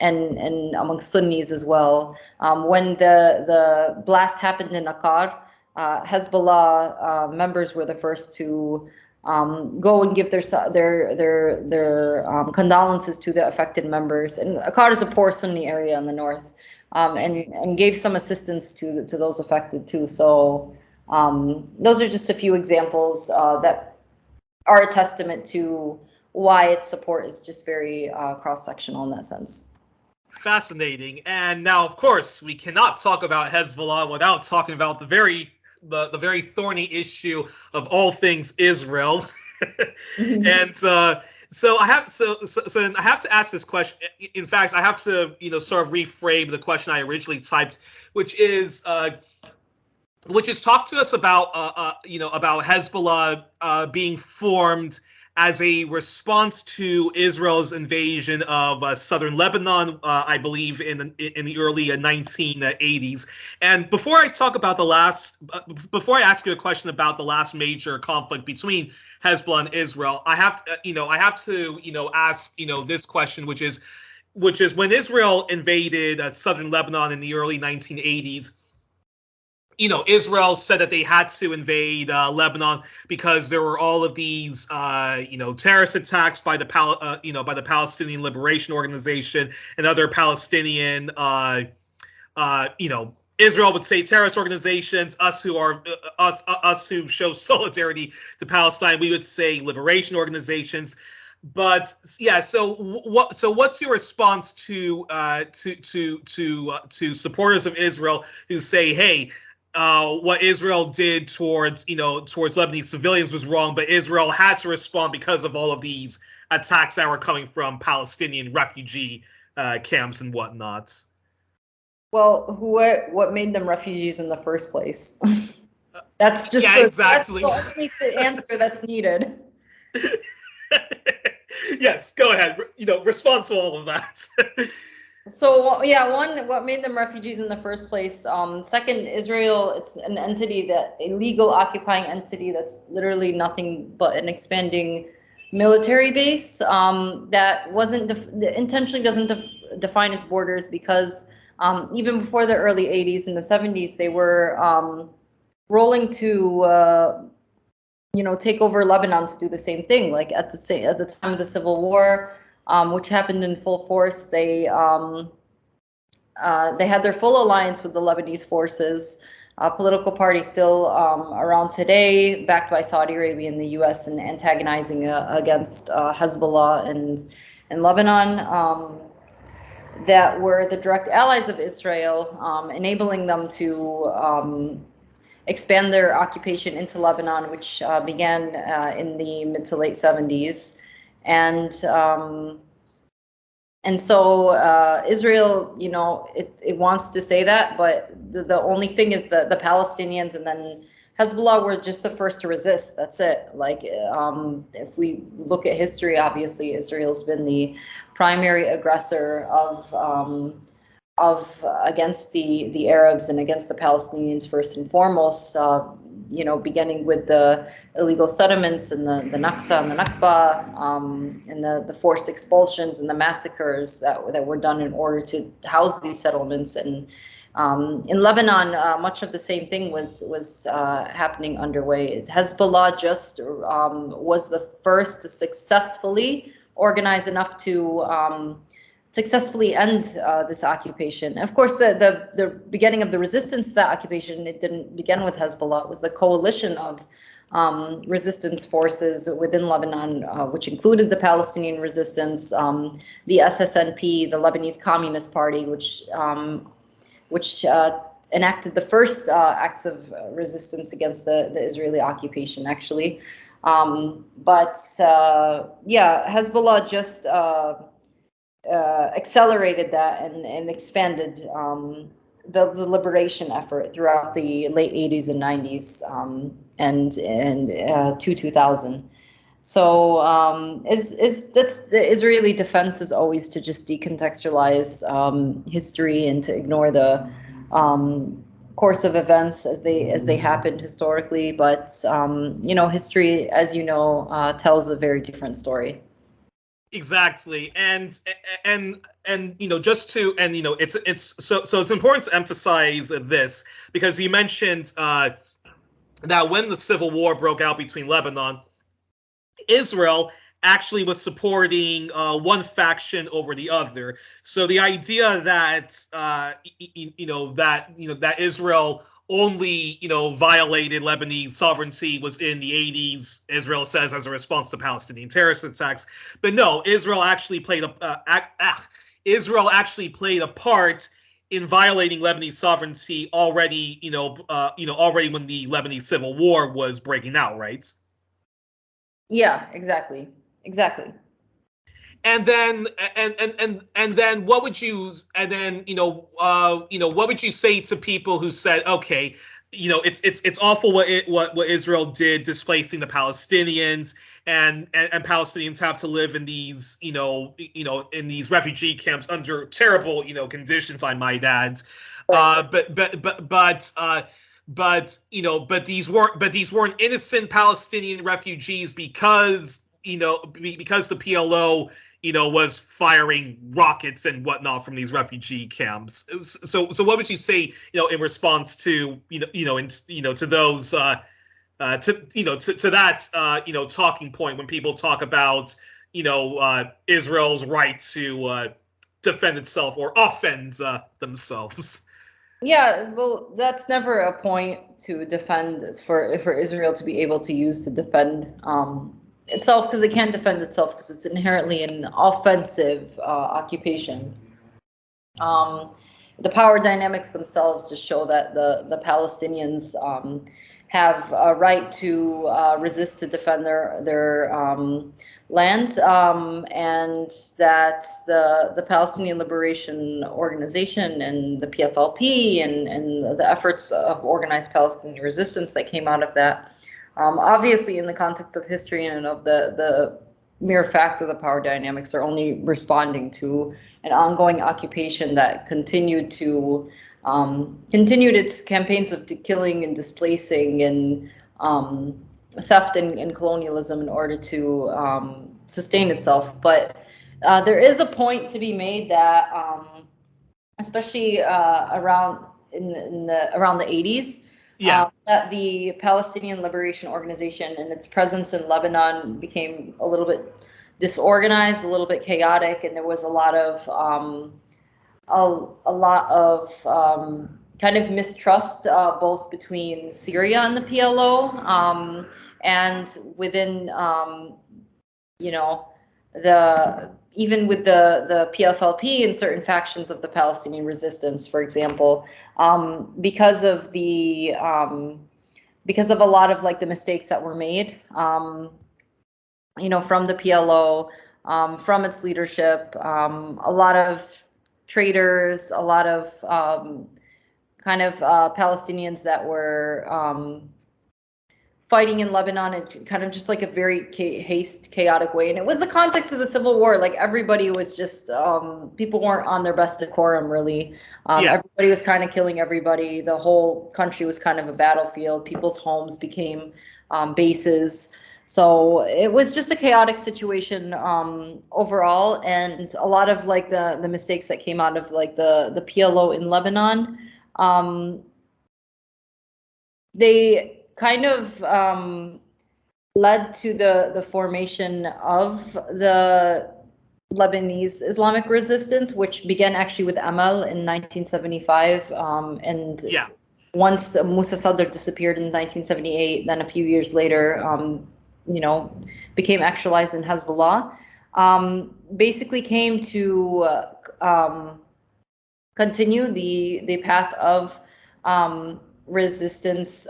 amongst Sunnis as well. When the blast happened in Akkar, Hezbollah members were the first to go and give their condolences to the affected members. And Akkar is a poor Sunni area in the north, and gave some assistance to those affected too. So those are just a few examples that are a testament to why its support is just very cross-sectional in that sense. Fascinating. And now, of course, we cannot talk about Hezbollah without talking about the very thorny issue of all things Israel. And so I have to ask this question. In fact, I have to sort of reframe the question I originally typed, which is talk to us about about Hezbollah being formed as a response to Israel's invasion of southern Lebanon, I believe in the early 1980s. And before I talk about before I ask you a question about the last major conflict between Hezbollah and Israel, I have to ask this question, which is when Israel invaded southern Lebanon in the early 1980s. Israel said that they had to invade Lebanon because there were all of these, terrorist attacks by the Palestinian Liberation Organization and other Palestinian, Israel would say terrorist organizations. Us who show solidarity to Palestine, we would say liberation organizations. But yeah, so what's your response to supporters of Israel who say, hey, what Israel did towards Lebanese civilians was wrong, but Israel had to respond because of all of these attacks that were coming from Palestinian refugee camps and whatnot? Well, what made them refugees in the first place? That's just exactly. That's the only answer that's needed. Yes, go ahead. Respond to all of that. So yeah, what made them refugees in the first place? Second, Israel, it's an entity a legal occupying entity that's literally nothing but an expanding military base that intentionally doesn't define its borders, because even before the early 80s and the 70s, they were rolling to take over Lebanon to do the same thing. Like at the time of the Civil War, which happened in full force, they had their full alliance with the Lebanese forces, a political party still around today, backed by Saudi Arabia and the U.S. and antagonizing against Hezbollah and Lebanon, that were the direct allies of Israel, enabling them to expand their occupation into Lebanon, which began in the mid to late 70s. And so Israel, it wants to say that, but the only thing is that the Palestinians and then Hezbollah were just the first to resist. That's it. Like, if we look at history, obviously Israel's been the primary aggressor of against the Arabs and against the Palestinians first and foremost. Beginning with the illegal settlements and the Naksa and the Nakba, and the forced expulsions and the massacres that were done in order to house these settlements. And in Lebanon, much of the same thing was happening underway. Hezbollah just was the first to successfully organize enough to successfully end this occupation. And of course, the beginning of the resistance to that occupation, it didn't begin with Hezbollah. It was the coalition of resistance forces within Lebanon, which included the Palestinian resistance, the SSNP, the Lebanese Communist Party, which enacted the first acts of resistance against the Israeli occupation, actually. But yeah, Hezbollah just accelerated that and expanded the liberation effort throughout the late 80s and 90s and to 2000. So that's the Israeli defense is always to just decontextualize history and to ignore the course of events as they happened historically. But you know, history, as you know, tells a very different story. Exactly, and you know, just to, and you know, it's it's important to emphasize this because you mentioned that when the civil war broke out between Lebanon, Israel actually was supporting one faction over the other. So the idea that that Israel only violated Lebanese sovereignty was in the 80s, Israel says, as a response to Palestinian terrorist attacks. But no, Israel actually played a part in violating Lebanese sovereignty already, already when the Lebanese civil war was breaking out, right? Yeah, exactly. And then what would you what would you say to people who said, okay, it's awful what Israel did displacing the Palestinians, and Palestinians have to live in these in these refugee camps under terrible conditions, I might add. But these weren't innocent Palestinian refugees because because the PLO was firing rockets and whatnot from these refugee camps. So what would you say in response to to those to that talking point when people talk about Israel's right to defend itself or offend themselves? Yeah, well, that's never a point to defend for Israel to be able to use to defend itself, because it can't defend itself because it's inherently an offensive occupation. The power dynamics themselves just show that the Palestinians have a right to resist to defend their lands, and that the Palestinian Liberation Organization and the PFLP and the efforts of organized Palestinian resistance that came out of that, obviously in the context of history and of the mere fact of the power dynamics, are only responding to an ongoing occupation that continued its campaigns of killing and displacing and theft and colonialism in order to sustain itself. But there is a point to be made that, especially around the 80s, Yeah. that the Palestinian Liberation Organization and its presence in Lebanon became a little bit disorganized, a little bit chaotic, and there was a lot of kind of mistrust, both between Syria and the PLO, and within even with the PFLP and certain factions of the Palestinian resistance, for example, because of a lot of like the mistakes that were made, from the PLO, from its leadership, a lot of traitors, a lot of kind of Palestinians that were fighting in Lebanon in kind of just like a very chaotic way. And it was the context of the Civil War. Like everybody was just, people weren't on their best decorum, really. Everybody was kind of killing everybody. The whole country was kind of a battlefield. People's homes became bases. So it was just a chaotic situation overall. And a lot of like the mistakes that came out of like the PLO in Lebanon, they kind of led to the formation of the Lebanese Islamic resistance, which began actually with Amal in 1975. once Musa Sadr disappeared in 1978, then a few years later, became actualized in Hezbollah, basically came to continue the path of resistance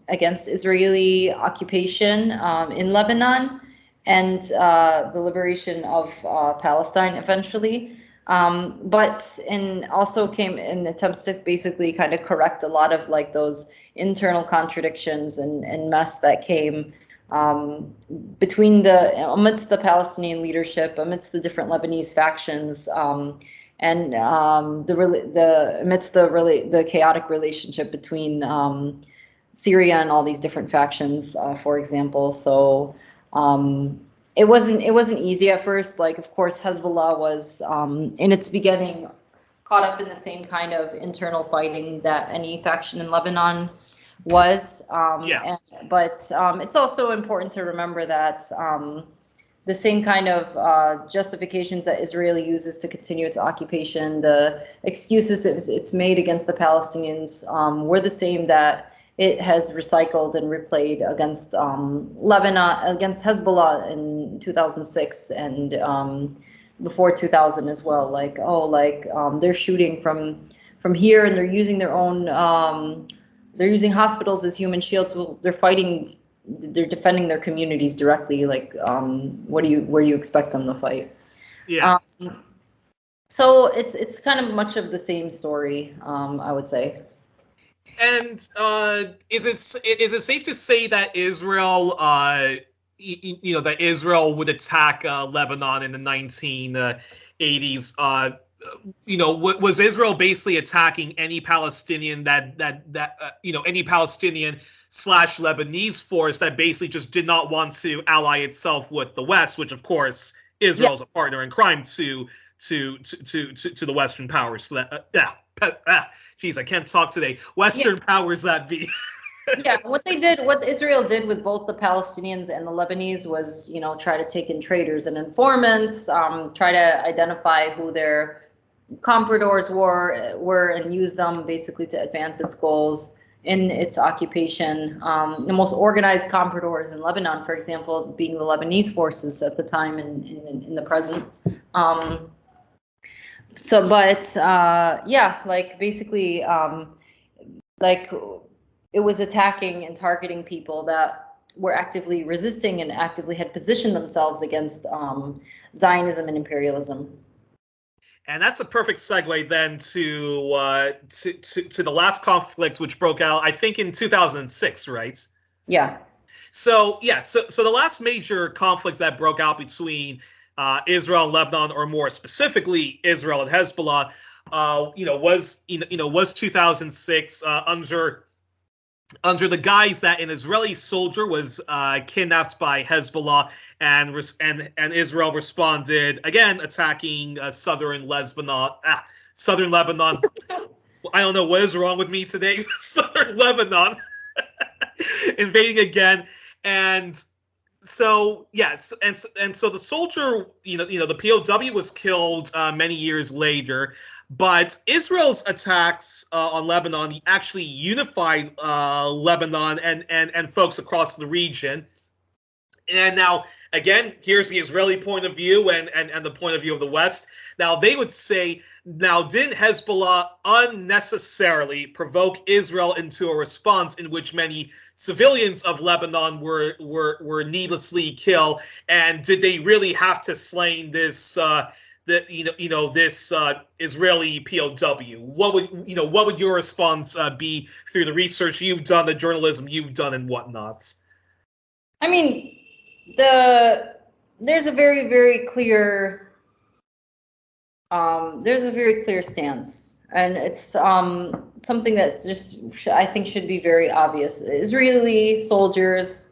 against Israeli occupation in Lebanon, and the liberation of Palestine eventually. But also came in attempts to basically kind of correct a lot of like those internal contradictions and mess that came amidst the Palestinian leadership, amidst the different Lebanese factions, and amidst the chaotic relationship between Syria and all these different factions, for example. So it wasn't easy at first. Like, of course, Hezbollah was in its beginning caught up in the same kind of internal fighting that any faction in Lebanon was. But it's also important to remember that the same kind of justifications that Israel uses to continue its occupation, the excuses it's made against the Palestinians, were the same that it has recycled and replayed against Lebanon, against Hezbollah in 2006 and before 2000 as well. Like, they're shooting from here, and they're using their own, they're using hospitals as human shields. Well, they're defending their communities directly. Like, where do you expect them to fight? Yeah. So it's kind of much of the same story, I would say. And is it safe to say that Israel, that Israel would attack Lebanon in the 1980s? Was Israel basically attacking any Palestinian any Palestinian / Lebanese force that basically just did not want to ally itself with the West, which of course Israel's a partner in crime to the Western powers. So geez, I can't talk today. Western powers that be. Yeah, what Israel did with both the Palestinians and the Lebanese was, try to take in traitors and informants, try to identify who their compradors were and use them basically to advance its goals in its occupation. The most organized compradors in Lebanon, for example, being the Lebanese forces at the time and in the present. Basically, it was attacking and targeting people that were actively resisting and actively had positioned themselves against Zionism and imperialism. And that's a perfect segue then to the last conflict, which broke out, I think, in 2006, right? Yeah. So the last major conflicts that broke out between Israel and Lebanon, or more specifically Israel and Hezbollah, was 2006 under the guise that an Israeli soldier was kidnapped by Hezbollah, and Israel responded, again attacking southern Lebanon. I don't know what is wrong with me today. Southern Lebanon, invading again, and so yes, and so the soldier, the POW was killed many years later. But Israel's attacks on Lebanon actually unified Lebanon and folks across the region. And now, again, here's the Israeli point of view and the point of view of the West. Now, they would say, didn't Hezbollah unnecessarily provoke Israel into a response in which many civilians of Lebanon were needlessly killed? And did they really have to slay this this Israeli POW? What would your response be through the research you've done, the journalism you've done, and whatnot? I mean, there's a very, very clear stance, and it's something that just I think should be very obvious. Israeli soldiers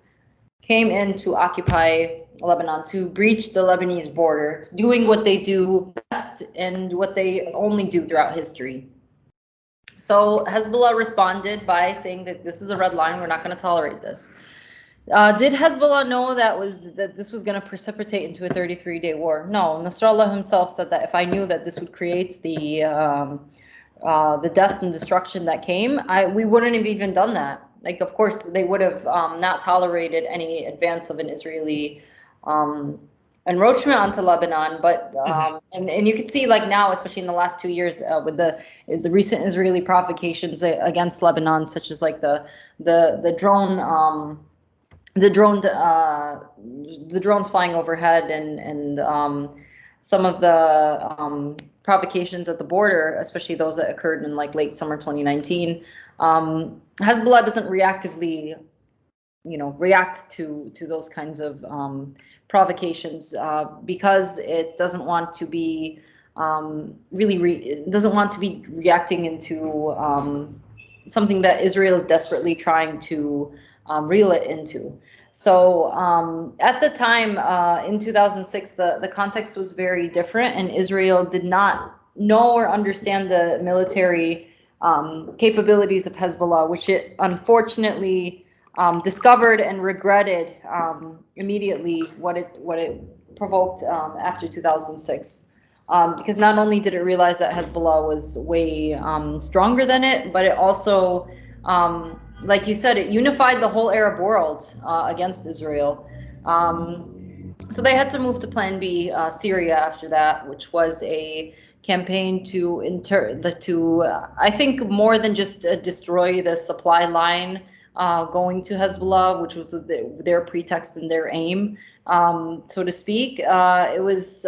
came in to occupy Lebanon, to breach the Lebanese border, doing what they do best and what they only do throughout history. So Hezbollah responded by saying that this is a red line, we're not going to tolerate this. Did Hezbollah know that this was going to precipitate into a 33-day war? No. Nasrallah himself said that if I knew that this would create the the death and destruction that came, we wouldn't have even done that. Like, of course, they would have not tolerated any advance of an Israeli encroachment onto Lebanon. But and you can see, like, now, especially in the last 2 years, with the recent Israeli provocations against Lebanon, such as like the drones flying overhead, and some of the provocations at the border, especially those that occurred in like late summer 2019. Hezbollah doesn't reactively, react to those kinds of provocations because it doesn't want to be doesn't want to be reacting into something that Israel is desperately trying to reel it into. So at the time, in 2006, the context was very different, and Israel did not know or understand the military capabilities of Hezbollah, which it unfortunately discovered and regretted immediately what it provoked after 2006. Because not only did it realize that Hezbollah was way stronger than it, but it also, like you said, it unified the whole Arab world against Israel. So they had to move to Plan B, Syria, after that, which was a campaign to I think more than just destroy the supply line going to Hezbollah, which was their pretext and their aim, so to speak. It was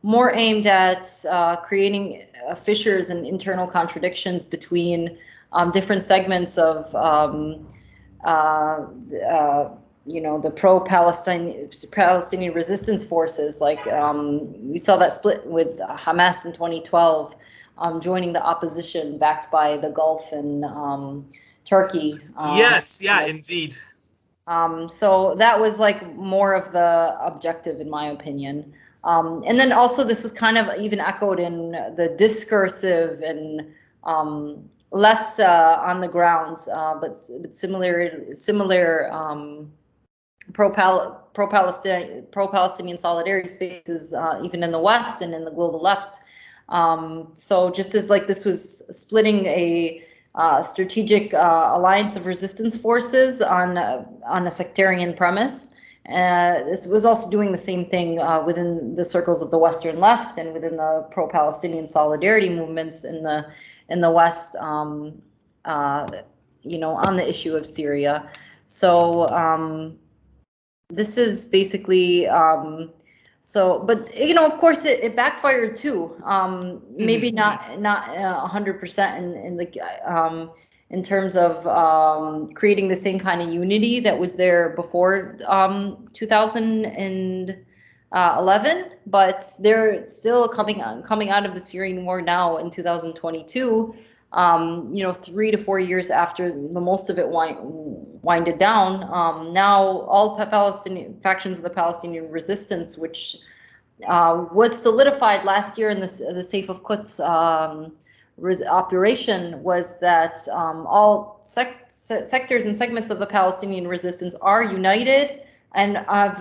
more aimed at creating fissures and internal contradictions between different segments of the pro-Palestinian resistance forces. Like we saw that split with Hamas in 2012, joining the opposition backed by the Gulf and Turkey. Indeed. So that was like more of the objective, in my opinion. And then also this was kind of even echoed in the discursive and less on the ground, but similar pro-Palestinian solidarity spaces, even in the West and in the global left. So just as like this was splitting a strategic alliance of resistance forces on a sectarian premise, this was also doing the same thing within the circles of the Western left and within the pro-Palestinian solidarity movements in the West, on the issue of Syria. So this is basically but of course it backfired too. Maybe not 100% in terms of creating the same kind of unity that was there before 2011, but they're still coming out of the Syrian war now in 2022. 3 to 4 years after the most of it winded down. Now all Palestinian factions of the Palestinian resistance, which was solidified last year in the Safe of Quds operation, was that all sectors and segments of the Palestinian resistance are united and have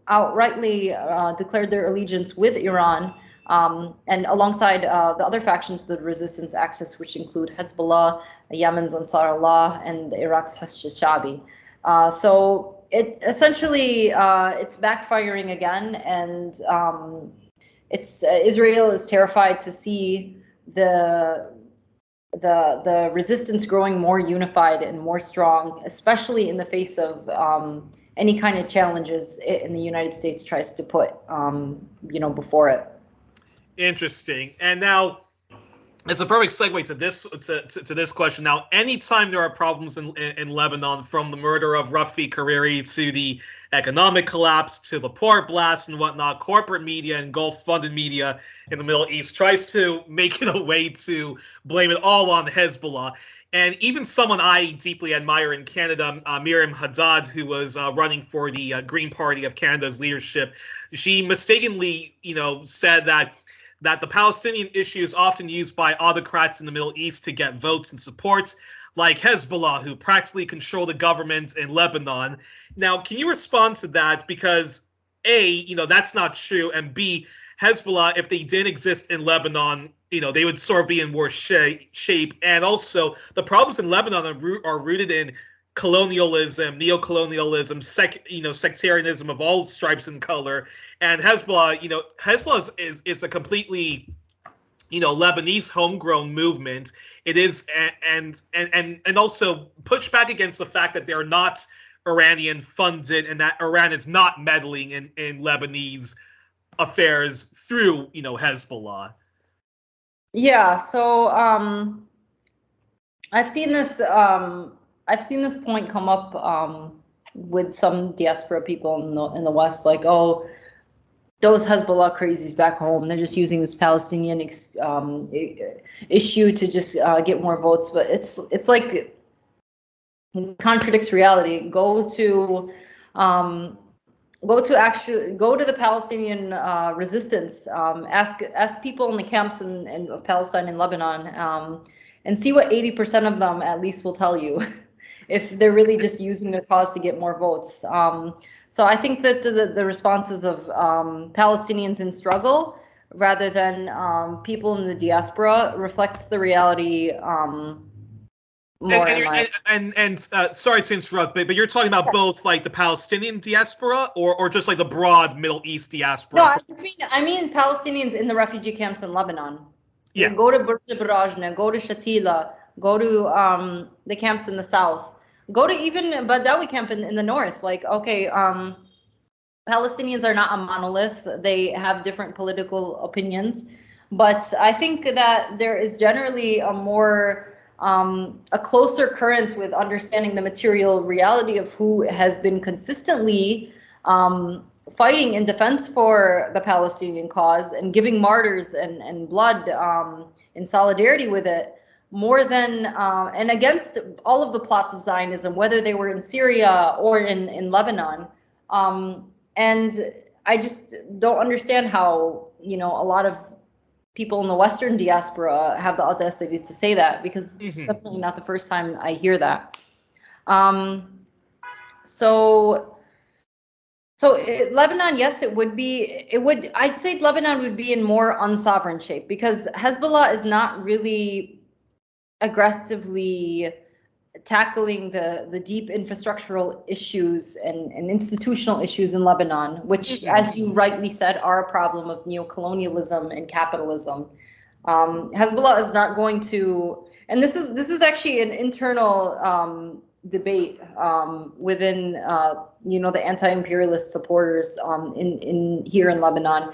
outrightly declared their allegiance with Iran. And alongside the other factions of the resistance axis, which include Hezbollah, Yemen's Ansar Allah, and Iraq's Hashd al-Shaabi. So it essentially it's backfiring again, and Israel is terrified to see the resistance growing more unified and more strong, especially in the face of any kind of challenges in the United States tries to put before it. Interesting. And now, it's a perfect segue to this question. Now, anytime there are problems in Lebanon, from the murder of Rafi Hariri to the economic collapse to the port blast and whatnot, corporate media and Gulf-funded media in the Middle East tries to make it a way to blame it all on Hezbollah. And even someone I deeply admire in Canada, Miriam Haddad, who was running for the Green Party of Canada's leadership, she mistakenly, said that the Palestinian issue is often used by autocrats in the Middle East to get votes and support, like Hezbollah, who practically control the government in Lebanon. Now, can you respond to that? Because A, that's not true, and B, Hezbollah, if they did exist in Lebanon, they would sort of be in worse shape. And also, the problems in Lebanon are rooted in colonialism, neo-colonialism, sectarianism of all stripes and color. And Hezbollah is a completely Lebanese homegrown movement. It is, and also push back against the fact that they're not Iranian funded and that Iran is not meddling in Lebanese affairs through Hezbollah. Yeah, so I've seen this point come up with some diaspora people in the West, like, oh, those Hezbollah crazies back home, they're just using this Palestinian issue to just get more votes. But it's like, it contradicts reality. Go to the Palestinian resistance. Ask people in the camps in Palestine and Lebanon, and see what 80% of them at least will tell you if they're really just using their cause to get more votes. So I think that the responses of Palestinians in struggle rather than people in the diaspora reflects the reality more. And sorry to interrupt, but you're talking about both like the Palestinian diaspora or just like the broad Middle East diaspora? No, I mean Palestinians in the refugee camps in Lebanon. Yeah. Go to Burj Barajna, go to Shatila, go to the camps in the south. Go to even Badawi camp in the north. Like, okay, Palestinians are not a monolith. They have different political opinions. But I think that there is generally a closer current with understanding the material reality of who has been consistently fighting in defense for the Palestinian cause and giving martyrs and blood in solidarity with it, more than and against all of the plots of Zionism, whether they were in Syria or in Lebanon. And I just don't understand how, a lot of people in the Western diaspora have the audacity to say that, because it's definitely not the first time I hear that. Lebanon, yes, I'd say Lebanon would be in more unsovereign shape, because Hezbollah is not really aggressively tackling the deep infrastructural issues and institutional issues in Lebanon, which, as you rightly said, are a problem of neocolonialism and capitalism. Hezbollah is not going to, and this is actually an internal debate within the anti-imperialist supporters in here in Lebanon.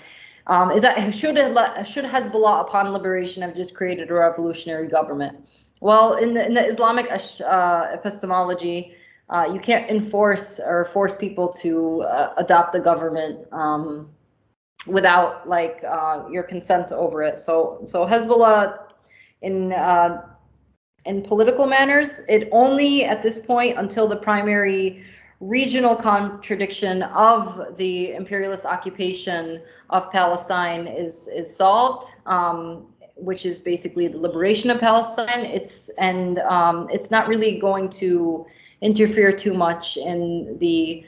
Is that should Hezbollah upon liberation have just created a revolutionary government? Well, in the Islamic epistemology, you can't enforce or force people to adopt a government without your consent over it. So Hezbollah in political manners, it only at this point, until the primary regional contradiction of the imperialist occupation of Palestine is solved, which is basically the liberation of Palestine. It's not really going to interfere too much in the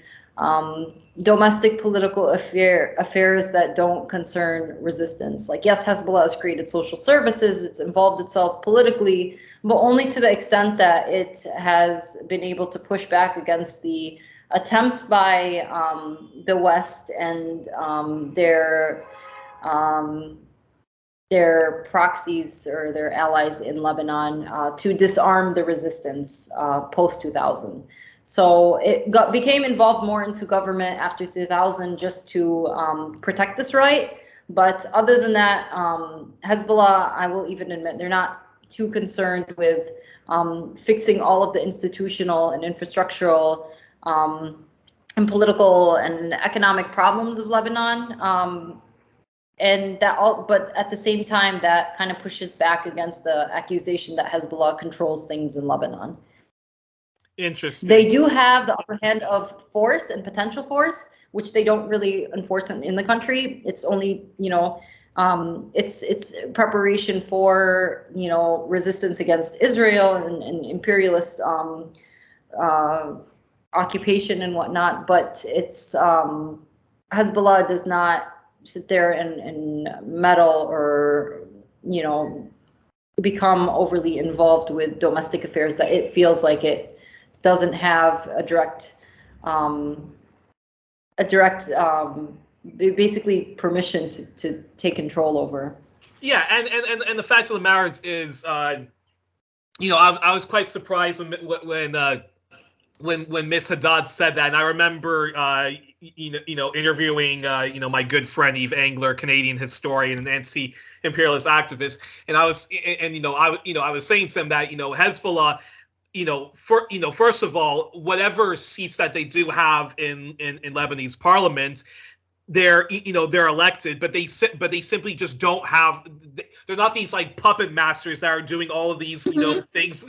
domestic political affairs that don't concern resistance. Like, yes, Hezbollah has created social services, it's involved itself politically, but only to the extent that it has been able to push back against the attempts by the West and their proxies or their allies in Lebanon to disarm the resistance post-2000. So it became involved more into government after 2000 just to protect this right. But other than that, Hezbollah, I will even admit, they're not too concerned with fixing all of the institutional and infrastructural and political and economic problems of Lebanon. But at the same time, that kind of pushes back against the accusation that Hezbollah controls things in Lebanon. Interesting. They do have the upper hand of force and potential force, which they don't really enforce in the country. It's only, it's preparation for, resistance against Israel and imperialist occupation and whatnot. But it's Hezbollah does not sit there and meddle or, you know, become overly involved with domestic affairs that it feels like it doesn't have a direct basically permission to take control over. Yeah, and the fact of the matter is you know, I was quite surprised when Miss Haddad said that, and I remember you know interviewing you know, my good friend Eve Engler, Canadian historian and anti-imperialist activist, and I was I was saying to him that, you know, Hezbollah, you know, first of all, whatever seats that they do have in Lebanese parliament, they're elected, but they simply just don't have. They're not these like puppet masters that are doing all of these things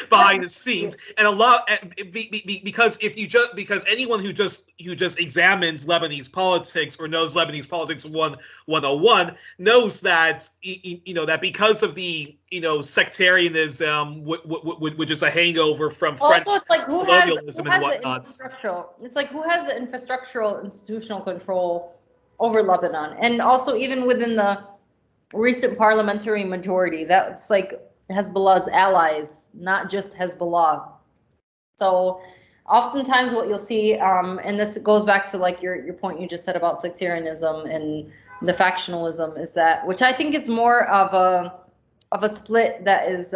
behind the scenes. And a lot because because anyone who just examines Lebanese politics or knows Lebanese politics 101 knows that that because of the sectarianism, which is a hangover from French colonialism and whatnot. It's like who has the infrastructural institutional control over Lebanon, and also even within the recent parliamentary majority, that's like Hezbollah's allies, not just Hezbollah. So oftentimes what you'll see, and this goes back to like your point you just said about sectarianism and the factionalism, is that, which I think is more of a split that is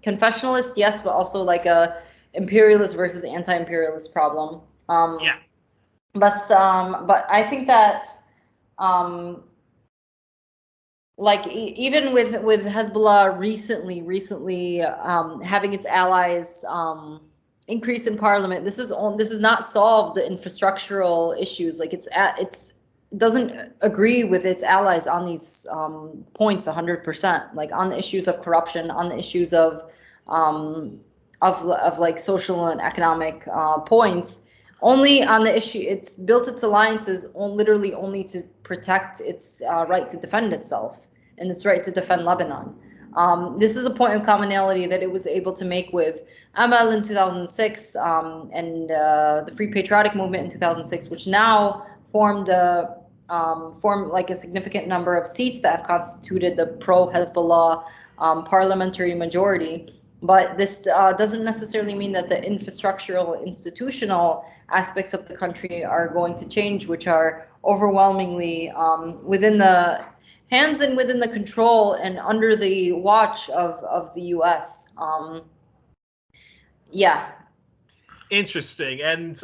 confessionalist, yes, but also like a imperialist versus anti-imperialist problem. Yeah. But I think that like even with Hezbollah recently having its allies increase in parliament, this is not solved the infrastructural issues. Like it doesn't agree with its allies on these points 100%, like on the issues of corruption, on the issues of like social and economic points. Only on the issue, it's built its alliances literally only to protect its right to defend itself and its right to defend Lebanon. This is a point of commonality that it was able to make with Amal in 2006 and the Free Patriotic Movement in 2006, which now formed like a significant number of seats that have constituted the pro-Hezbollah parliamentary majority. But this doesn't necessarily mean that the infrastructural, institutional aspects of the country are going to change, which are overwhelmingly within the hands and within the control and under the watch of the U.S. Yeah. Interesting. And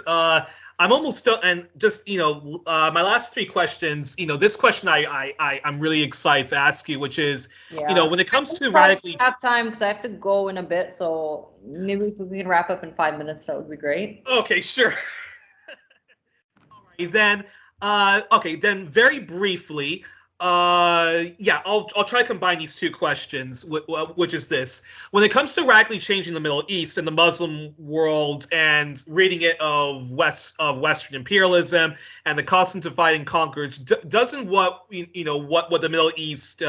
I'm almost done. And just, my last three questions, this question I'm really excited to ask you, which is, when it comes to radically... have time because I have to go in a bit. So maybe if we can wrap up in 5 minutes, that would be great. Okay, sure. All right, then very briefly, I'll try to combine these two questions, which is this: when it comes to radically changing the Middle East and the Muslim world and ridding it of Western imperialism and the constant divide and conquers, doesn't what the Middle East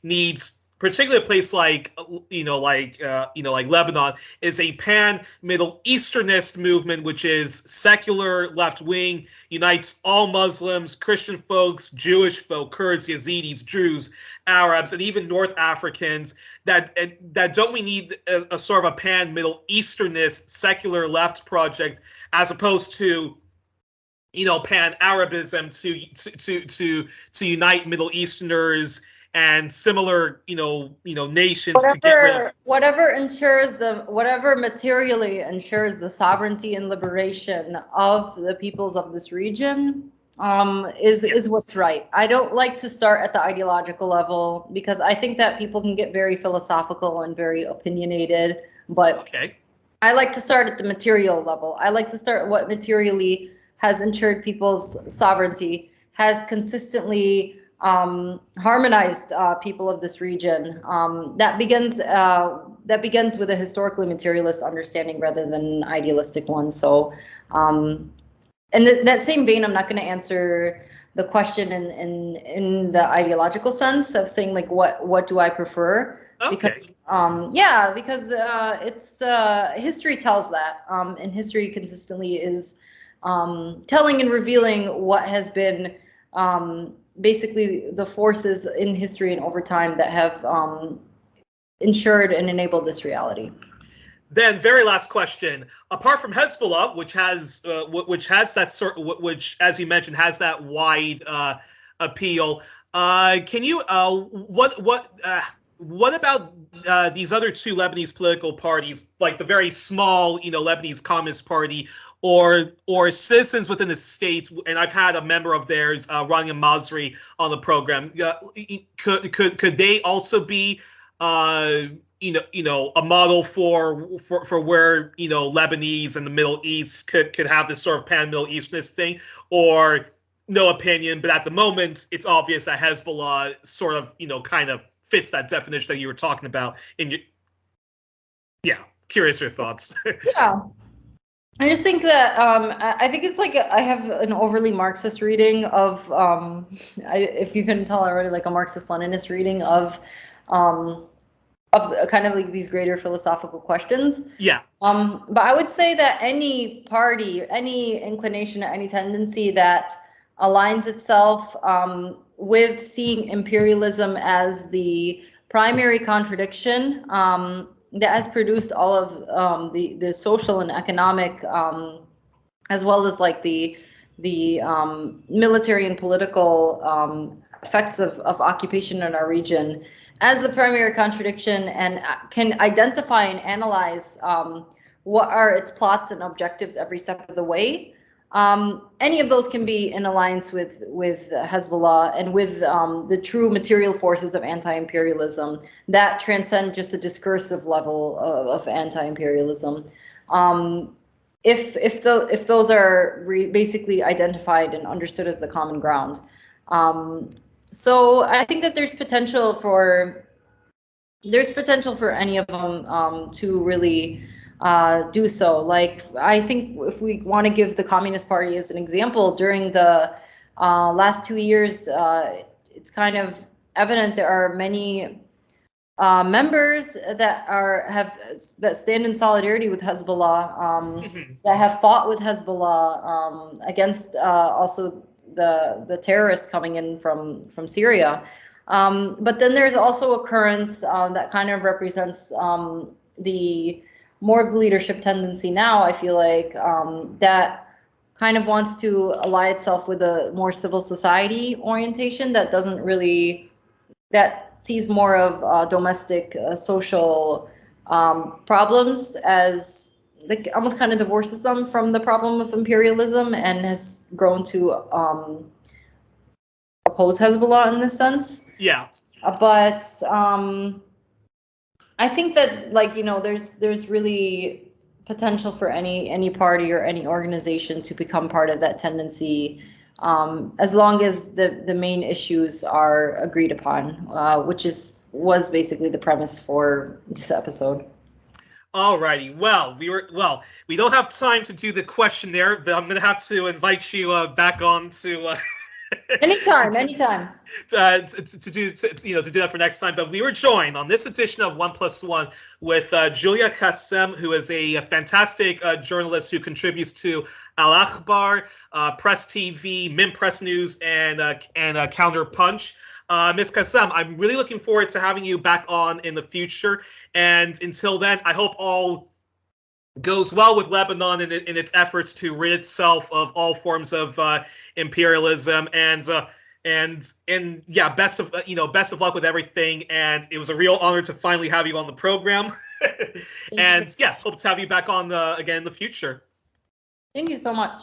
needs, particularly a place like Lebanon, is a pan-Middle Easternist movement, which is secular, left-wing, unites all Muslims, Christian folks, Jewish folk, Kurds, Yazidis, Druze, Arabs, and even North Africans. That don't we need a sort of a pan-Middle Easternist secular left project, as opposed to pan-Arabism to unite Middle Easterners and similar, nations to get rid of whatever materially ensures the sovereignty and liberation of the peoples of this region is what's right. I don't like to start at the ideological level because I think that people can get very philosophical and very opinionated, but I like to start at the material level. I like to start what materially has ensured people's sovereignty, has consistently harmonized people of this region. That begins with a historically materialist understanding rather than an idealistic one. So, in that same vein, I'm not going to answer the question in the ideological sense of saying like what do I prefer. Because it's history tells that, and history consistently is telling and revealing what has been basically the forces in history and over time that have ensured and enabled this reality. Then, very last question. Apart from Hezbollah, which has that sort, which, as you mentioned, has that wide appeal, can you what about these other two Lebanese political parties, like the very small, Lebanese Communist Party, or citizens within the state? And I've had a member of theirs, Rania Masri, on the program. Could they also be a model for where Lebanese and the Middle East could have this sort of pan-Middle Easternist thing? Or no opinion, but at the moment it's obvious that Hezbollah sort of kind of fits that definition that you were talking about in your. Yeah, curious your thoughts. Yeah, I just think that I think it's like I have an overly Marxist reading of if you couldn't tell already, like a Marxist-Leninist reading of kind of like these greater philosophical questions. Yeah. But I would say that any party, any inclination, any tendency that aligns itself with seeing imperialism as the primary contradiction that has produced all of the social and economic, as well as like the military and political effects of occupation in our region, as the primary contradiction, and can identify and analyze what are its plots and objectives every step of the way. Any of those can be in alliance with Hezbollah and with the true material forces of anti-imperialism that transcend just a discursive level of anti-imperialism. If those are basically identified and understood as the common ground. So I think that there's potential for any of them to really do so. Like, I think if we want to give the Communist Party as an example, during the last 2 years, it's kind of evident there are many members that stand in solidarity with Hezbollah, that have fought with Hezbollah against also the terrorists coming in from Syria. But then there's also a current that kind of represents the more of the leadership tendency now, I feel like, that kind of wants to ally itself with a more civil society orientation that doesn't really, that sees more of domestic social problems as like almost kind of divorces them from the problem of imperialism, and has grown to oppose Hezbollah in this sense. Yeah. But I think that, like, there's really potential for any party or any organization to become part of that tendency, as long as the main issues are agreed upon, which was basically the premise for this episode. Alrighty. Well, we don't have time to do the questionnaire, but I'm going to have to invite you back on to. Anytime. To do that for next time. But we were joined on this edition of 1+1 with Julia Kassem, who is a fantastic journalist who contributes to Al Akhbar, Press TV, Min Press News, and Counter Punch. Ms. Kassem, I'm really looking forward to having you back on in the future. And until then, I hope all goes well with Lebanon in its efforts to rid itself of all forms of imperialism, and yeah, best of luck with everything. And it was a real honor to finally have you on the program. And yeah, hope to have you back on again in the future. Thank you so much.